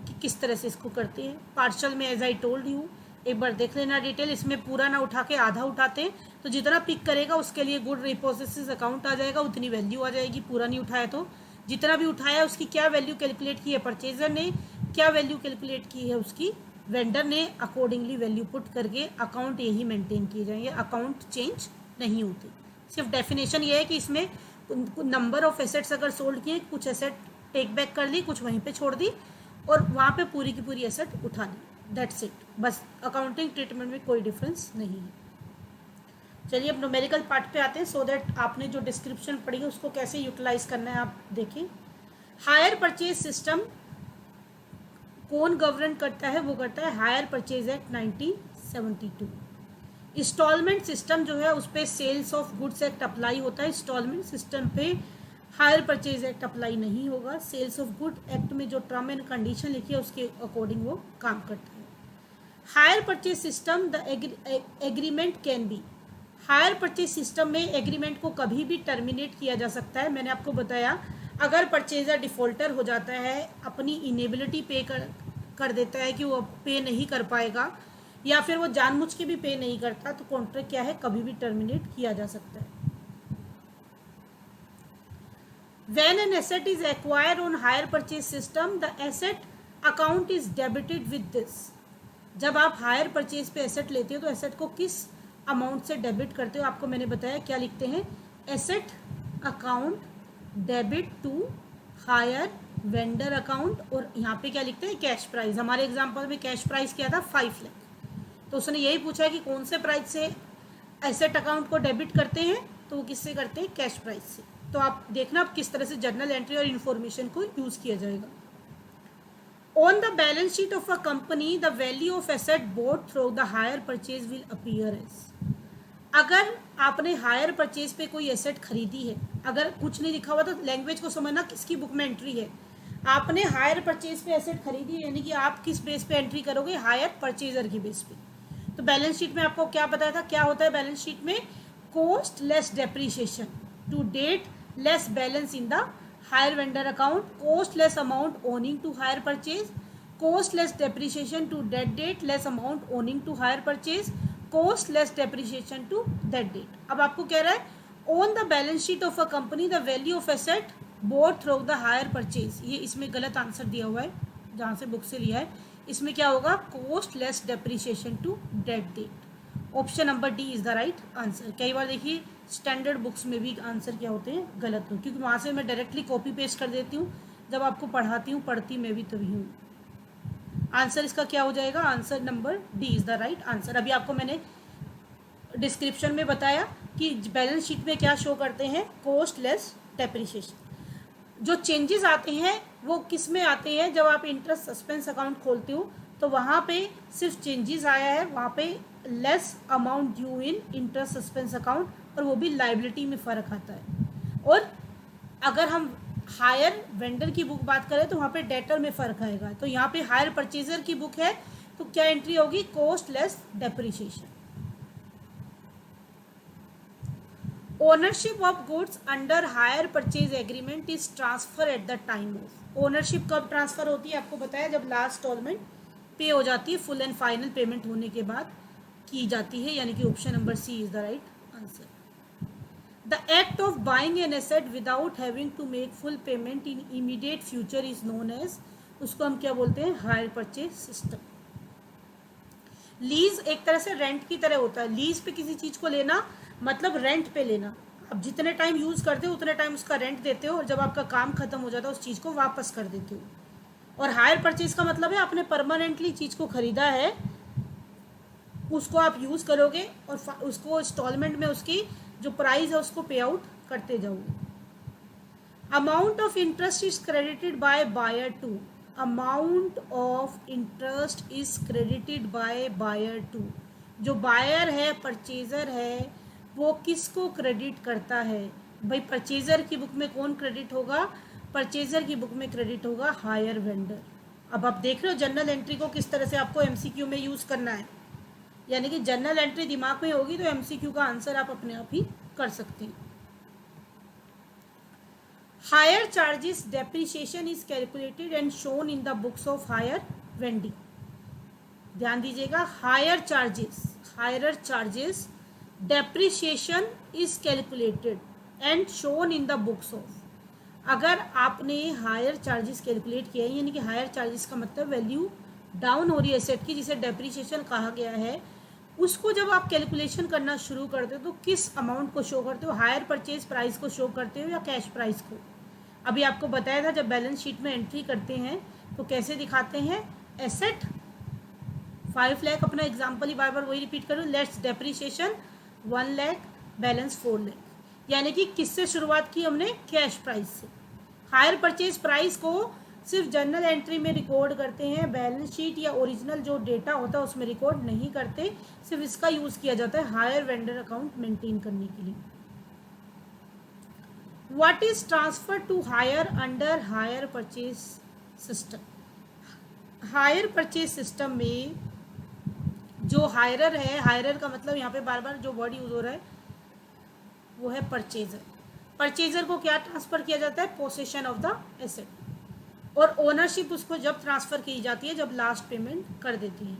कि किस तरह से इसको करते हैं। पार्शल में एज आई टोल्ड यू, एक बार देख लेना डिटेल, इसमें पूरा ना उठा के आधा उठाते हैं, तो जितना पिक करेगा उसके लिए गुड रिपोसेसिस अकाउंट आ जाएगा, उतनी वैल्यू आ जाएगी। पूरा नहीं उठाया तो जितना भी उठाया उसकी क्या वैल्यू कैलकुलेट की है परचेजर ने, क्या वैल्यू कैलकुलेट की है उसकी वेंडर ने, अकॉर्डिंगली वैल्यू पुट करके अकाउंट यही मेंटेन किए जाएंगे, अकाउंट चेंज नहीं होती। सिर्फ डेफिनेशन ये है कि इसमें नंबर ऑफ एसेट्स अगर सोल्ड किए, कुछ एसेट टेक बैक कर ली, कुछ वहीं पे छोड़ दी, और वहाँ पे पूरी की पूरी एसेट उठा ली, दैट्स इट। बस अकाउंटिंग ट्रीटमेंट में कोई डिफरेंस नहीं है। चलिए अब न्यूमेरिकल पार्ट पे आते हैं, सो दैट आपने जो डिस्क्रिप्शन पढ़ी है उसको कैसे यूटिलाइज करना है आप देखें। हायर परचेज सिस्टम कौन गवर्न करता है, वो करता है hire purchase act 1972। Instalment system जो है उस पर sales of goods act apply होता है, इंस्टॉलमेंट सिस्टम पे हायर परचेज एक्ट अप्लाई नहीं होगा। सेल्स ऑफ गुड एक्ट में जो टर्म एंड कंडीशन लिखी है उसके अकॉर्डिंग वो काम करता है। Hire purchase system the agreement can be, higher purchase system में एग्रीमेंट को कभी भी टर्मिनेट किया जा सकता है। मैंने आपको बताया अगर परचेजर डिफॉल्टर हो जाता है, अपनी इनेबिलिटी पे कर देता है कि वो पे नहीं कर पाएगा, या फिर वो जानबूझ के भी पे नहीं करता, तो कॉन्ट्रैक्ट क्या है, कभी भी टर्मिनेट किया जा सकता है। When an asset is acquired on hire purchase system, the asset account is debited with this. जब आप हायर परचेज पे एसेट लेते हो तो एसेट को किस अमाउंट से डेबिट करते हो, आपको मैंने बताया क्या लिखते हैं, asset account debit to hire vendor account, और यहाँ पे क्या लिखते हैं, कैश प्राइस। हमारे एग्जांपल में कैश प्राइस क्या था, 5 लाख। तो उसने यही पूछा है कि कौन से प्राइस से एसेट अकाउंट को डेबिट करते हैं तो वो किससे करते हैं, कैश प्राइस से। तो आप देखना आप किस तरह से जर्नल एंट्री और इन्फॉर्मेशन को यूज किया जाएगा। On the balance sheet of a company the value of asset bought through the hire purchase will appear as. अगर आपने हायर परचेज पे कोई एसेट खरीदी है, अगर कुछ नहीं लिखा हुआ तो लैंग्वेज को समझना किसकी बुक में एंट्री है। आपने हायर परचेज पे एसेट खरीदी है, यानी कि आप किस बेस पे एंट्री करोगे, हायर परचेजर की बेस पे। तो बैलेंस शीट में आपको क्या बताया था, क्या होता है बैलेंस शीट में, cost less depreciation to date less balance in the hire vendor account, cost less amount owing to hire purchase, cost less depreciation to date date less amount owing to hire purchase, cost less depreciation to that date. अब आपको कह रहा है on the balance sheet of a company the value of asset bought through the hire purchase. ये इसमें गलत answer दिया हुआ है जहाँ से बुक से लिया है, इसमें क्या होगा, cost less depreciation to date date. Option number D is the right answer. कई बार देखिए स्टैंडर्ड बुक्स में भी आंसर क्या होते हैं, गलत हो, क्योंकि वहाँ से मैं डायरेक्टली कॉपी पेस्ट कर देती हूँ, जब आपको पढ़ाती हूँ, पढ़ती मैं भी तभी हूँ। आंसर इसका क्या हो जाएगा, answer number D is the right answer. अभी आपको मैंने डिस्क्रिप्शन में बताया कि बैलेंस शीट में क्या शो करते हैं, कोस्ट लेस डेप्रीशिएशन। जो चेंजेस आते हैं वो किस में आते हैं, जब आप इंटरेस्ट सस्पेंस अकाउंट खोलते हो तो वहाँ पे सिर्फ चेंजेस आया है, वहाँ पे लेस अमाउंट ड्यू इन इंटरेस्ट सस्पेंस अकाउंट, और वो भी लाइबिलिटी में फ़र्क आता है। और अगर हम हायर वेंडर की बुक बात करें तो वहाँ पे डेटर में फ़र्क आएगा। तो यहाँ पे हायर परचेजर की बुक है तो क्या एंट्री होगी, cost less depreciation. Ownership of goods under hire purchase agreement is transfer at the time of. Ownership कब ट्रांसफर होती है, आपको बताया जब लास्ट इंस्टॉलमेंट पे हो जाती है, फुल एंड फाइनल पेमेंट होने के बाद की जाती है, यानी कि option number C is the right answer. The act of buying an asset without having to make full payment in immediate future is known as, उसको हम क्या बोलते हैं, हायर परचेज सिस्टम। लीज एक तरह से रेंट की तरह होता है, लीज पे किसी चीज को लेना मतलब रेंट पे लेना। अब जितने टाइम यूज करते हो उतने टाइम उसका रेंट देते हो, और जब आपका काम खत्म हो जाता है उस चीज को वापस कर देते हो। और हायर परचेज का मतलब है आपने परमानेंटली चीज को खरीदा है, उसको आप यूज करोगे और उसको इंस्टॉलमेंट में उसकी जो प्राइस है उसको पे आउट करते जाओगे। Amount of interest is credited by buyer to, amount of interest is credited by buyer to. जो बायर है, परचेजर है, वो किसको क्रेडिट करता है, भाई परचेजर की बुक में कौन क्रेडिट होगा, परचेजर की बुक में क्रेडिट होगा हायर वेंडर। अब आप देख रहे हो जर्नल एंट्री को किस तरह से आपको एमसीक्यू में यूज करना है, यानी कि जर्नल एंट्री दिमाग में होगी तो एमसीक्यू का आंसर आप अपने आप ही कर सकते हैं। Hire charges depreciation is calculated and shown in the books of hire vending. ध्यान दीजिएगा, hire charges depreciation is calculated and shown in the books of. अगर आपने हायर चार्जेस कैलकुलेट किया है, यानी कि हायर चार्जेस का मतलब वैल्यू डाउन हो रही है एसेट की, जिसे डेप्रीशिएशन कहा गया है, उसको जब आप कैलकुलेशन करना शुरू करते हो तो किस अमाउंट को शो करते हो, हायर परचेज प्राइस को शो करते हो या कैश प्राइस को। अभी आपको बताया था जब बैलेंस शीट में एंट्री करते हैं तो कैसे दिखाते हैं, एसेट 5 लाख, अपना एग्जाम्पल ही बार बार वही रिपीट करूँ, let's depreciation 1 lakh, balance 4 lakh, यानी कि किससे शुरुआत की हमने, कैश प्राइस से। हायर परचेज प्राइस को सिर्फ जर्नल एंट्री में रिकॉर्ड करते हैं, बैलेंस शीट या ओरिजिनल जो डेटा होता है उसमें रिकॉर्ड नहीं करते, सिर्फ इसका यूज किया जाता है हायर वेंडर अकाउंट मेंटेन करने के लिए। What is transfer to hire under hire purchase system. Hire purchase system में जो हायरर है, हायरर का मतलब यहाँ पे बार बार जो वर्ड यूज हो रहा है वो है परचेजर। परचेजर को क्या ट्रांसफर किया जाता है, पोसेशन ऑफ द एसेट, और ओनरशिप उसको जब ट्रांसफर की जाती है जब लास्ट पेमेंट कर देती है।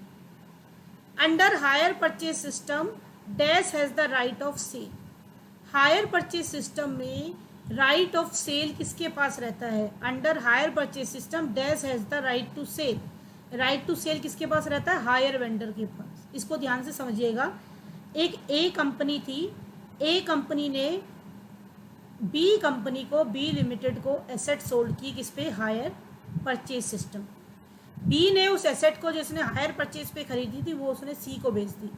Under hire purchase system dash has the right of sale. Hire purchase system में राइट ऑफ सेल किसके पास रहता है, under hire purchase system dash has the right to sale. Right to sale किसके पास रहता है, हायर वेंडर के पास। इसको ध्यान से समझिएगा, एक ए कंपनी थी, ए कंपनी ने बी कंपनी को, बी लिमिटेड को एसेट सोल्ड की किस पे, हायर परचेज सिस्टम। बी ने उस एसेट को जिसने हायर परचेज पे खरीदी थी वो उसने सी को बेच दी।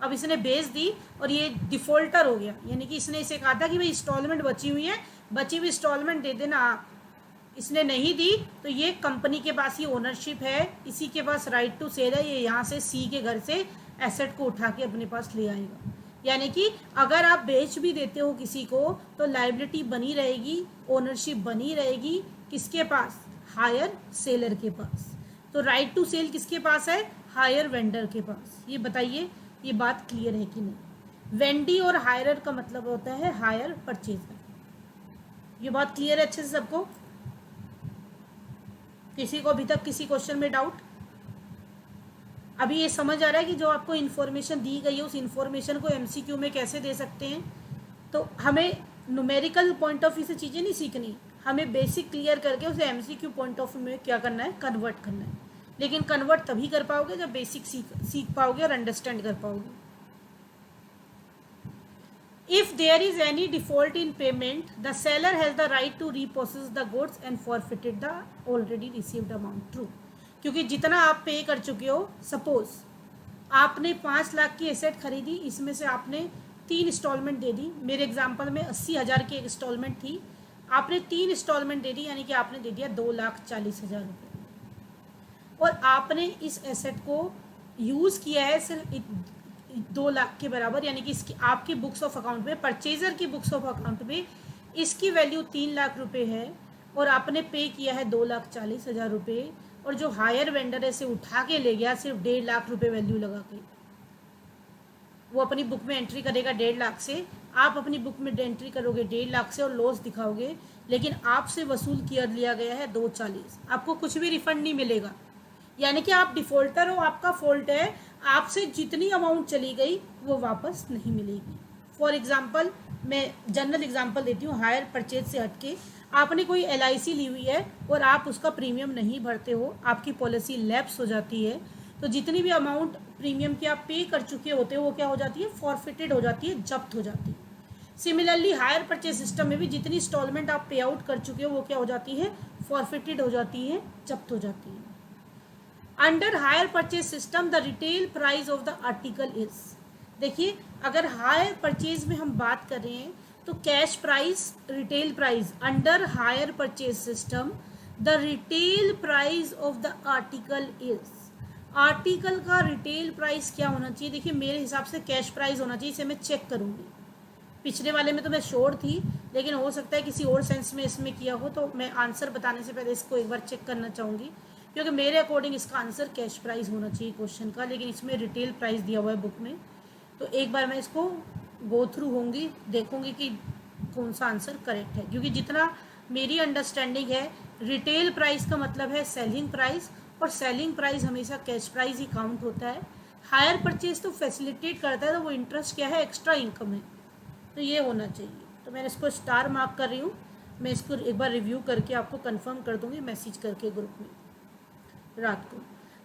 अब इसने बेच दी और ये डिफॉल्टर हो गया, यानी कि इसने इसे कहा था कि भाई इंस्टॉलमेंट बची हुई है, बची हुई इंस्टॉलमेंट दे देना आप, इसने नहीं दी, तो ये कंपनी के पास ये ओनरशिप है, इसी के पास राइट टू सेल है, ये यहाँ से सी के घर से एसेट को उठा के अपने पास ले आएगा। यानी कि अगर आप बेच भी देते हो किसी को तो लाइबिलिटी बनी रहेगी, ओनरशिप बनी रहेगी, किसके पास? हायर सेलर के पास। तो राइट टू सेल किसके पास है? हायर वेंडर के पास। ये बताइए ये बात क्लियर है कि नहीं? वेंडी और हायरर का मतलब होता है हायर परचेजर। ये बात क्लियर है अच्छे से सबको? किसी को अभी तक किसी क्वेश्चन में डाउट? अभी ये समझ आ रहा है कि जो आपको इन्फॉर्मेशन दी गई है उस इन्फॉर्मेशन को एमसीक्यू में कैसे दे सकते हैं। तो हमें न्यूमेरिकल पॉइंट ऑफ व्यू से चीज़ें नहीं सीखनी, हमें बेसिक क्लियर करके उसे एमसीक्यू पॉइंट ऑफ व्यू में क्या करना है? कन्वर्ट करना है। लेकिन कन्वर्ट तभी कर पाओगे जब बेसिक सीख पाओगे और अंडरस्टैंड कर पाओगे। If there is any default in payment, the seller has the right to repossess the goods and forfeited the already received amount. True. क्योंकि जितना आप पे कर चुके हो, सपोज आपने 5 लाख की एसेट खरीदी, इसमें से आपने 3 इंस्टॉलमेंट दे दी। मेरे एग्जांपल में 80,000 की एक इंस्टॉलमेंट थी, आपने 3 इंस्टॉलमेंट दे दी, यानी कि आपने दे दिया 2,40,000 रुपये। और आपने इस एसेट को यूज़ किया है सिर्फ 2 लाख के बराबर, यानी कि इसकी आपकी बुक्स ऑफ अकाउंट में, परचेजर की बुक्स ऑफ अकाउंट में इसकी वैल्यू 3 लाख रुपए है और आपने पे किया है 2,40,000 रुपये, और जो हायर वेंडर है इसे उठा के ले गया सिर्फ 1.5 लाख रुपए वैल्यू लगा के। वो अपनी बुक में एंट्री करेगा 1.5 लाख से, आप अपनी बुक में एंट्री करोगे 1.5 लाख से और लॉस दिखाओगे, लेकिन आपसे वसूल किया लिया गया है 2,40,000। आपको कुछ भी रिफंड नहीं मिलेगा, यानी कि आप डिफॉल्टर हो, आपका फॉल्ट है, आपसे जितनी अमाउंट चली गई वो वापस नहीं मिलेगी। फॉर एग्जाम्पल मैं जनरल एग्जाम्पल देती हूँ, हायर परचेज से हटके आपने कोई LIC ली हुई है और आप उसका प्रीमियम नहीं भरते हो, आपकी पॉलिसी लैप्स हो जाती है, तो जितनी भी अमाउंट प्रीमियम की आप पे कर चुके होते हो वो क्या हो जाती है? फॉरफिटेड हो जाती है, जब्त हो जाती है। सिमिलरली हायर परचेज सिस्टम में भी जितनी इंस्टॉलमेंट आप पे आउट कर चुके हो वो क्या हो जाती है? फॉरफिटेड हो जाती है, जब्त हो जाती है। Under hire purchase system the retail price of the article is, देखिए अगर हायर परचेज में हम बात कर रहे हैं तो cash price, retail price, under hire purchase system the retail price of the article is, article का रिटेल प्राइस क्या होना चाहिए? देखिए मेरे हिसाब से कैश प्राइस होना चाहिए, इसे मैं चेक करूंगी। पिछले वाले में तो मैं श्योर थी, लेकिन हो सकता है किसी और सेंस में इसमें किया हो, तो मैं आंसर बताने से पहले इसको एक बार चेक करना चाहूँगी, क्योंकि मेरे अकॉर्डिंग इसका आंसर कैश प्राइस होना चाहिए क्वेश्चन का, लेकिन इसमें रिटेल प्राइस दिया हुआ है बुक में। तो एक बार मैं इसको गो थ्रू होंगी, देखूंगी कि कौन सा आंसर करेक्ट है, क्योंकि जितना मेरी अंडरस्टैंडिंग है रिटेल प्राइस का मतलब है सेलिंग प्राइस, और सेलिंग प्राइस हमेशा कैश प्राइस ही काउंट होता है। हायर परचेज तो फैसिलिटेट करता है, तो वो इंटरेस्ट क्या है? एक्स्ट्रा इनकम है, तो ये होना चाहिए। तो मैंने इसको स्टार मार्क कर रही हूँ, मैं इसको एक बार रिव्यू करके आपको कंफर्म कर दूंगी मैसेज करके ग्रुप में रात को।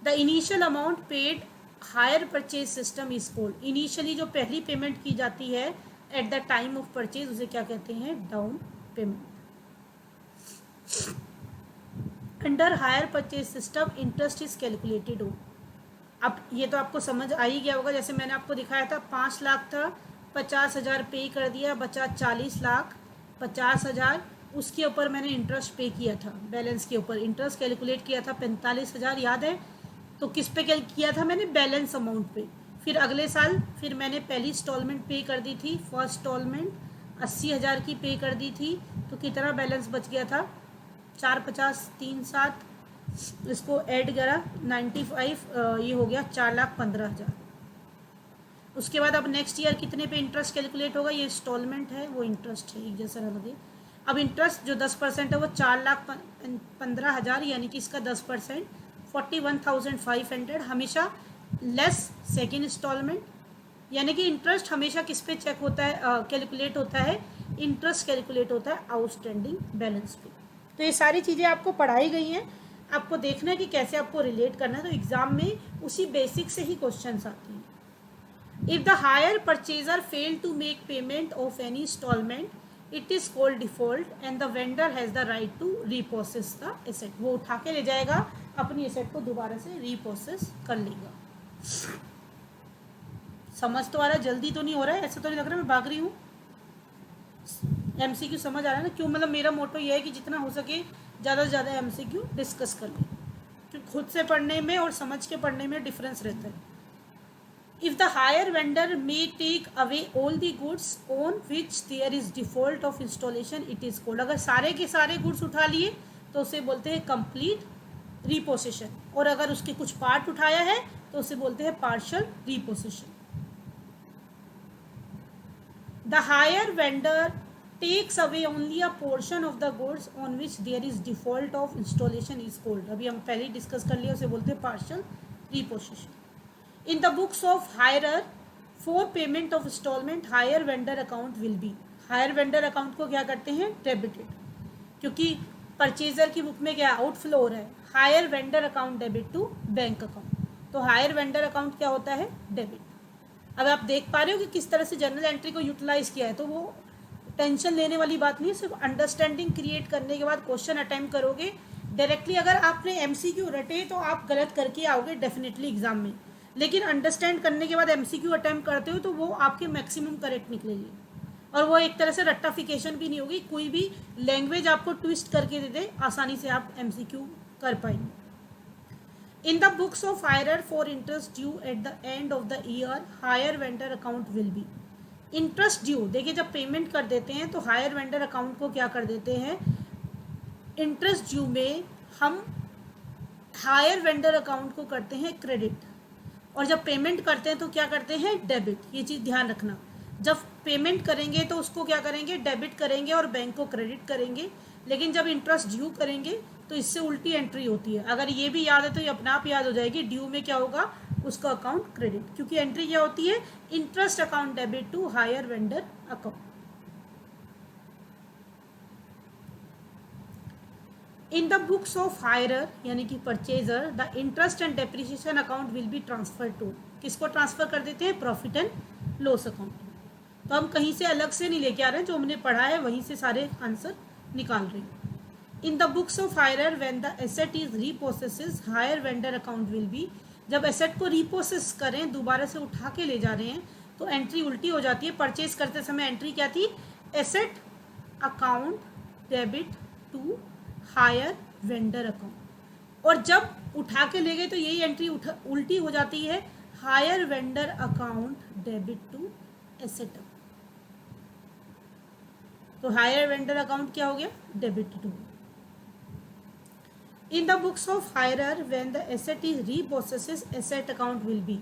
The initial amount paid higher purchase system is called, initially जो पहली पेमेंट की जाती है eight the time of purchase उसे क्या कहते हैं? Down payment. Under hire purchase system interest is calculated हो। अब ये तो आपको समझ आ ही गया होगा, जैसे मैंने आपको दिखाया था 5 लाख था, 50,000 पे कर दिया, बचा 40,50,000, उसके ऊपर मैंने इंटरेस्ट पे किया था, बैलेंस के ऊपर इंटरेस्ट कैलकुलेट किया था 45,000, याद है? तो किस पे किया था मैंने? बैलेंस अमाउंट पे। फिर अगले साल फिर मैंने पहली इंस्टॉलमेंट पे कर दी थी, फर्स्ट इंस्टॉलमेंट 80,000 की पे कर दी थी, तो कितना बैलेंस बच गया था? 4 50 3 7, इसको ऐड करा 95, ये हो गया 4,15,000। उसके बाद अब नेक्स्ट ईयर कितने पे इंटरेस्ट कैलकुलेट होगा? ये इंस्टॉलमेंट है, वो इंटरेस्ट है, एक जैसा लगे। अब इंटरेस्ट जो 10% है वो 4,15,000, यानी कि इसका 10% 41,500 हमेशा लेस सेकेंड इंस्टॉलमेंट, यानी कि इंटरेस्ट हमेशा किस पे चेक होता है? कैलकुलेट होता है, इंटरेस्ट कैलकुलेट होता है आउटस्टैंडिंग बैलेंस पे। तो ये सारी चीज़ें आपको पढ़ाई गई हैं, आपको देखना है कि कैसे आपको रिलेट करना है, तो एग्जाम में उसी बेसिक से ही क्वेश्चन आते हैं। If the hire purchaser fail to make payment of any instalment it is called default and the vendor has the right to repossess the asset, वो उठा के ले जाएगा, अपनी एसेट को दोबारा से रीप्रोसेस कर लेगा। समझ तो आ रहा है, जल्दी तो नहीं हो रहा है, ऐसा तो नहीं लग रहा मैं भाग रही हूँ। एमसीक्यू समझ आ रहा है ना? क्यों, मतलब मेरा मोटो ये है कि जितना हो सके ज़्यादा से ज़्यादा एमसीक्यू डिस्कस कर लें, क्योंकि खुद से पढ़ने में और समझ के पढ़ने में डिफरेंस रहता है। If the hire vendor may take away all the goods on which there is default of installation, it is called, अगर सारे के सारे गुड्स उठा लिए तो उसे बोलते हैं कंप्लीट रिपोसेशन, और अगर उसके कुछ पार्ट उठाया है तो उसे बोलते हैं partial रिपोसेशन। The hire vendor takes away only a portion of the goods on which there is default of installation is called, अभी हम पहले ही डिस्कस कर लिया, उसे बोलते हैं partial रिपोसेशन। In the books of hirer for payment of installment, hire vendor account will be, hire vendor account को क्या करते हैं, डेबिटेड, क्योंकि परचेजर की बुक में क्या आउटफ्लो हो रहा है, hire vendor account debit to bank account, तो हायर वेंडर अकाउंट क्या होता है, डेबिट। अब आप देख पा रहे हो कि किस तरह से जर्नल एंट्री को यूटिलाइज किया है, तो वो टेंशन लेने वाली बात नहीं है, सिर्फ अंडरस्टैंडिंग क्रिएट करने के बाद क्वेश्चन अटेम्प्ट करोगे डायरेक्टली। अगर आपने एमसीक्यू रटे तो आप गलत करके आओगे डेफिनेटली एग्जाम में, लेकिन अंडरस्टैंड करने के बाद एमसीक्यू अटेम्प्ट करते हो तो वो आपके मैक्सिमम करेक्ट निकलेगी, और वो एक तरह से रट्टाफिकेशन भी नहीं होगी, कोई भी लैंग्वेज आपको ट्विस्ट करके दे दे, आसानी से आप एमसीक्यू कर पाएंगे। In the books of hirer for interest due at the end of the year, hire vendor account will be, interest due, देखिए जब पेमेंट कर देते हैं तो हायर वेंडर अकाउंट को क्या कर देते हैं, इंटरेस्ट ड्यू में हम हायर वेंडर अकाउंट को करते हैं क्रेडिट, और जब पेमेंट करते हैं तो क्या करते हैं, डेबिट। ये चीज़ ध्यान रखना, जब पेमेंट करेंगे तो उसको क्या करेंगे, डेबिट करेंगे और बैंक को क्रेडिट करेंगे, लेकिन जब इंटरेस्ट ड्यू करेंगे तो इससे उल्टी एंट्री होती है। अगर ये भी याद है तो ये अपने आप याद हो जाएगी, ड्यू में क्या होगा, उसका अकाउंट क्रेडिट, क्योंकि एंट्री क्या होती है, interest account debit to hire vendor account. In the books of hirer यानी कि purchaser, the interest and depreciation account will be transfer to, किसको ट्रांसफर कर देते हैं, प्रॉफिट एंड लॉस अकाउंट। तो हम कहीं से अलग से नहीं लेके आ रहे हैं, जो हमने पढ़ा है वहीं से सारे आंसर निकाल रहे हैं। In the books of hirer when the asset is reprocesses, hire vendor account will be, जब एसेट को रीप्रोसेस करें, दोबारा से उठा के ले जा रहे हैं, तो एंट्री उल्टी हो जाती है। परचेज करते समय एंट्री क्या थी, asset account debit to hire vendor account, और जब उठा के ले गए तो यही एंट्री उल्टी हो जाती है, hire vendor account debit to asset account. तो हायर वेंडर अकाउंट क्या हो गया, debit to. In the books of hirer when the asset is reprocesses, asset account will be,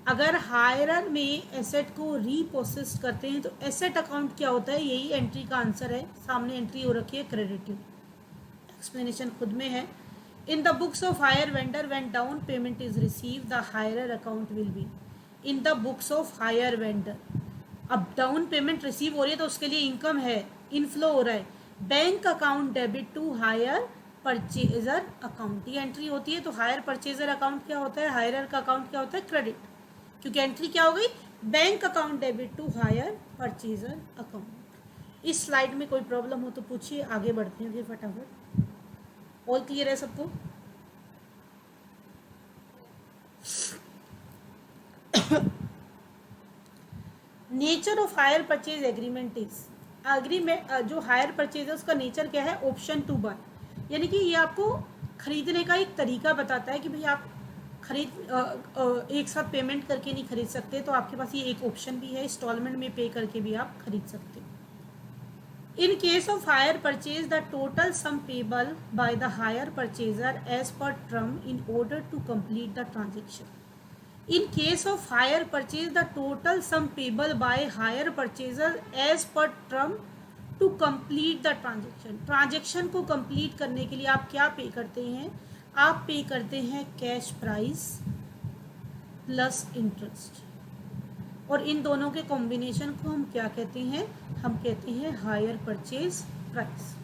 अगर हायरर में एसेट को रीप्रोसेस करते हैं तो एसेट अकाउंट क्या होता है, यही एंट्री का आंसर है, सामने एंट्री हो रखी है क्रेडिटेड, एक्सप्लेनेशन खुद में है। In the books of hire vendor when down payment is receive, the hirer account will be, in the books of hire vendor, अब डाउन पेमेंट रिसीव हो रही है तो उसके लिए इनकम है, इनफ्लो हो रहा है, bank account debit to hire purchaser account, ये एंट्री होती है। तो हायर परचेजर अकाउंट क्या होता है, हायरर का अकाउंट क्या होता है, क्रेडिट, क्योंकि एंट्री क्या हो गई, bank account debit to hire purchaser account. इस स्लाइड में कोई प्रॉब्लम हो तो पूछिए, आगे बढ़ते हैं फटाफट। ऑल क्लियर है सबको? Nature of higher purchase agreement is, agreement जो हायर परचेजर्स का नेचर क्या है, ऑप्शन टू बाय, यानी कि ये आपको खरीदने का एक तरीका बताता है कि भाई आप खरीद एक साथ पेमेंट करके नहीं खरीद सकते, तो आपके पास ये एक ऑप्शन भी है, इंस्टॉलमेंट में पे करके भी आप खरीद सकते हो। In case of hire purchase, the total sum payable by the hire purchaser as per term in order to complete the transaction. In case of hire purchase, the total sum payable by hire purchaser as per term to complete the transaction. Transaction को complete करने के लिए आप क्या पे करते हैं, आप पे करते हैं कैश प्राइस प्लस इंटरेस्ट, और इन दोनों के कॉम्बिनेशन को हम क्या कहते हैं, हम कहते हैं हायर परचेज प्राइस।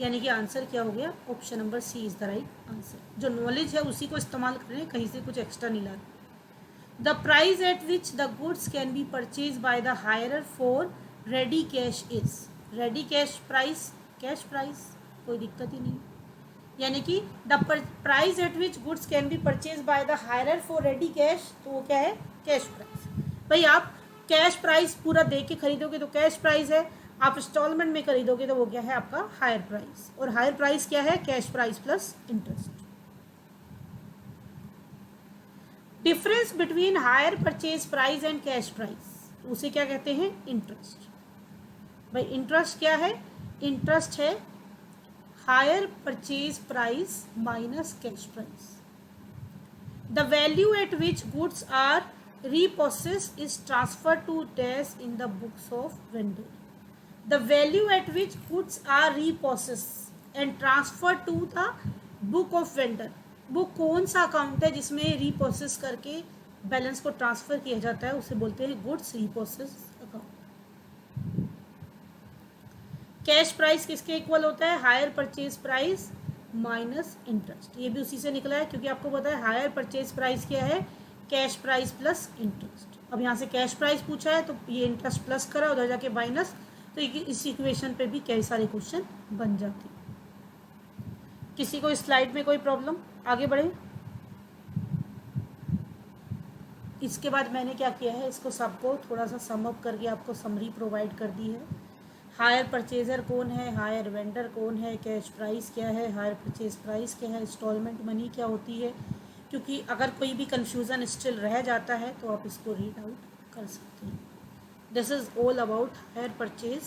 यानी कि आंसर क्या हो गया, option number C is the right answer. जो नॉलेज है उसी को इस्तेमाल करें, कहीं से कुछ एक्स्ट्रा नहीं ला रहे। The price at which the goods can be purchase by the hirer for ready cash is, ready cash price, cash price कोई दिक्कत ही नहीं। यानी कि the price at which goods can be purchase by the hirer for ready cash, तो वो क्या है, कैश प्राइस। भाई आप कैश प्राइस पूरा दे के खरीदोगे तो कैश प्राइस है, आप इंस्टॉलमेंट में खरीदोगे तो वो क्या है, आपका हायर प्राइस। और हायर प्राइस क्या है, cash price plus interest. Difference between higher purchase price and cash price, उसे क्या कहते हैं, इंटरेस्ट। भाई इंटरेस्ट क्या है, इंटरेस्ट है hire purchase price minus cash price. The value at which goods are repossessed is transferred to dash in the books of vendor. The value at which goods are repossessed and transferred to the book of vendor. वो कौन सा account है जिसमें रिपोसेस करके balance को transfer किया जाता है, उसे बोलते हैं गुड्स रिपोसेस अकाउंट। कैश प्राइस किसके इक्वल होता है, hire purchase price minus interest. ये भी उसी से निकला है, क्योंकि आपको पता है हायर परचेज प्राइस क्या है, कैश प्राइस प्लस इंटरेस्ट। अब यहाँ से कैश प्राइस पूछा है तो ये इंटरेस्ट प्लस करा, उधर जाके माइनस, तो इस इक्वेशन पे भी कई सारे क्वेश्चन बन जाते हैं। किसी को इस स्लाइड में कोई प्रॉब्लम, आगे बढ़े। इसके बाद मैंने क्या किया है, इसको सबको थोड़ा सा सम अप करके आपको समरी प्रोवाइड कर दी है। हायर परचेजर कौन है, हायर वेंडर कौन है, कैश प्राइस क्या है, हायर परचेज प्राइस क्या है, इंस्टॉलमेंट मनी क्या होती है। क्योंकि अगर कोई भी कंफ्यूजन स्टिल रह जाता है तो आप इसको रीड आउट कर सकते हैं। This is all about hire purchase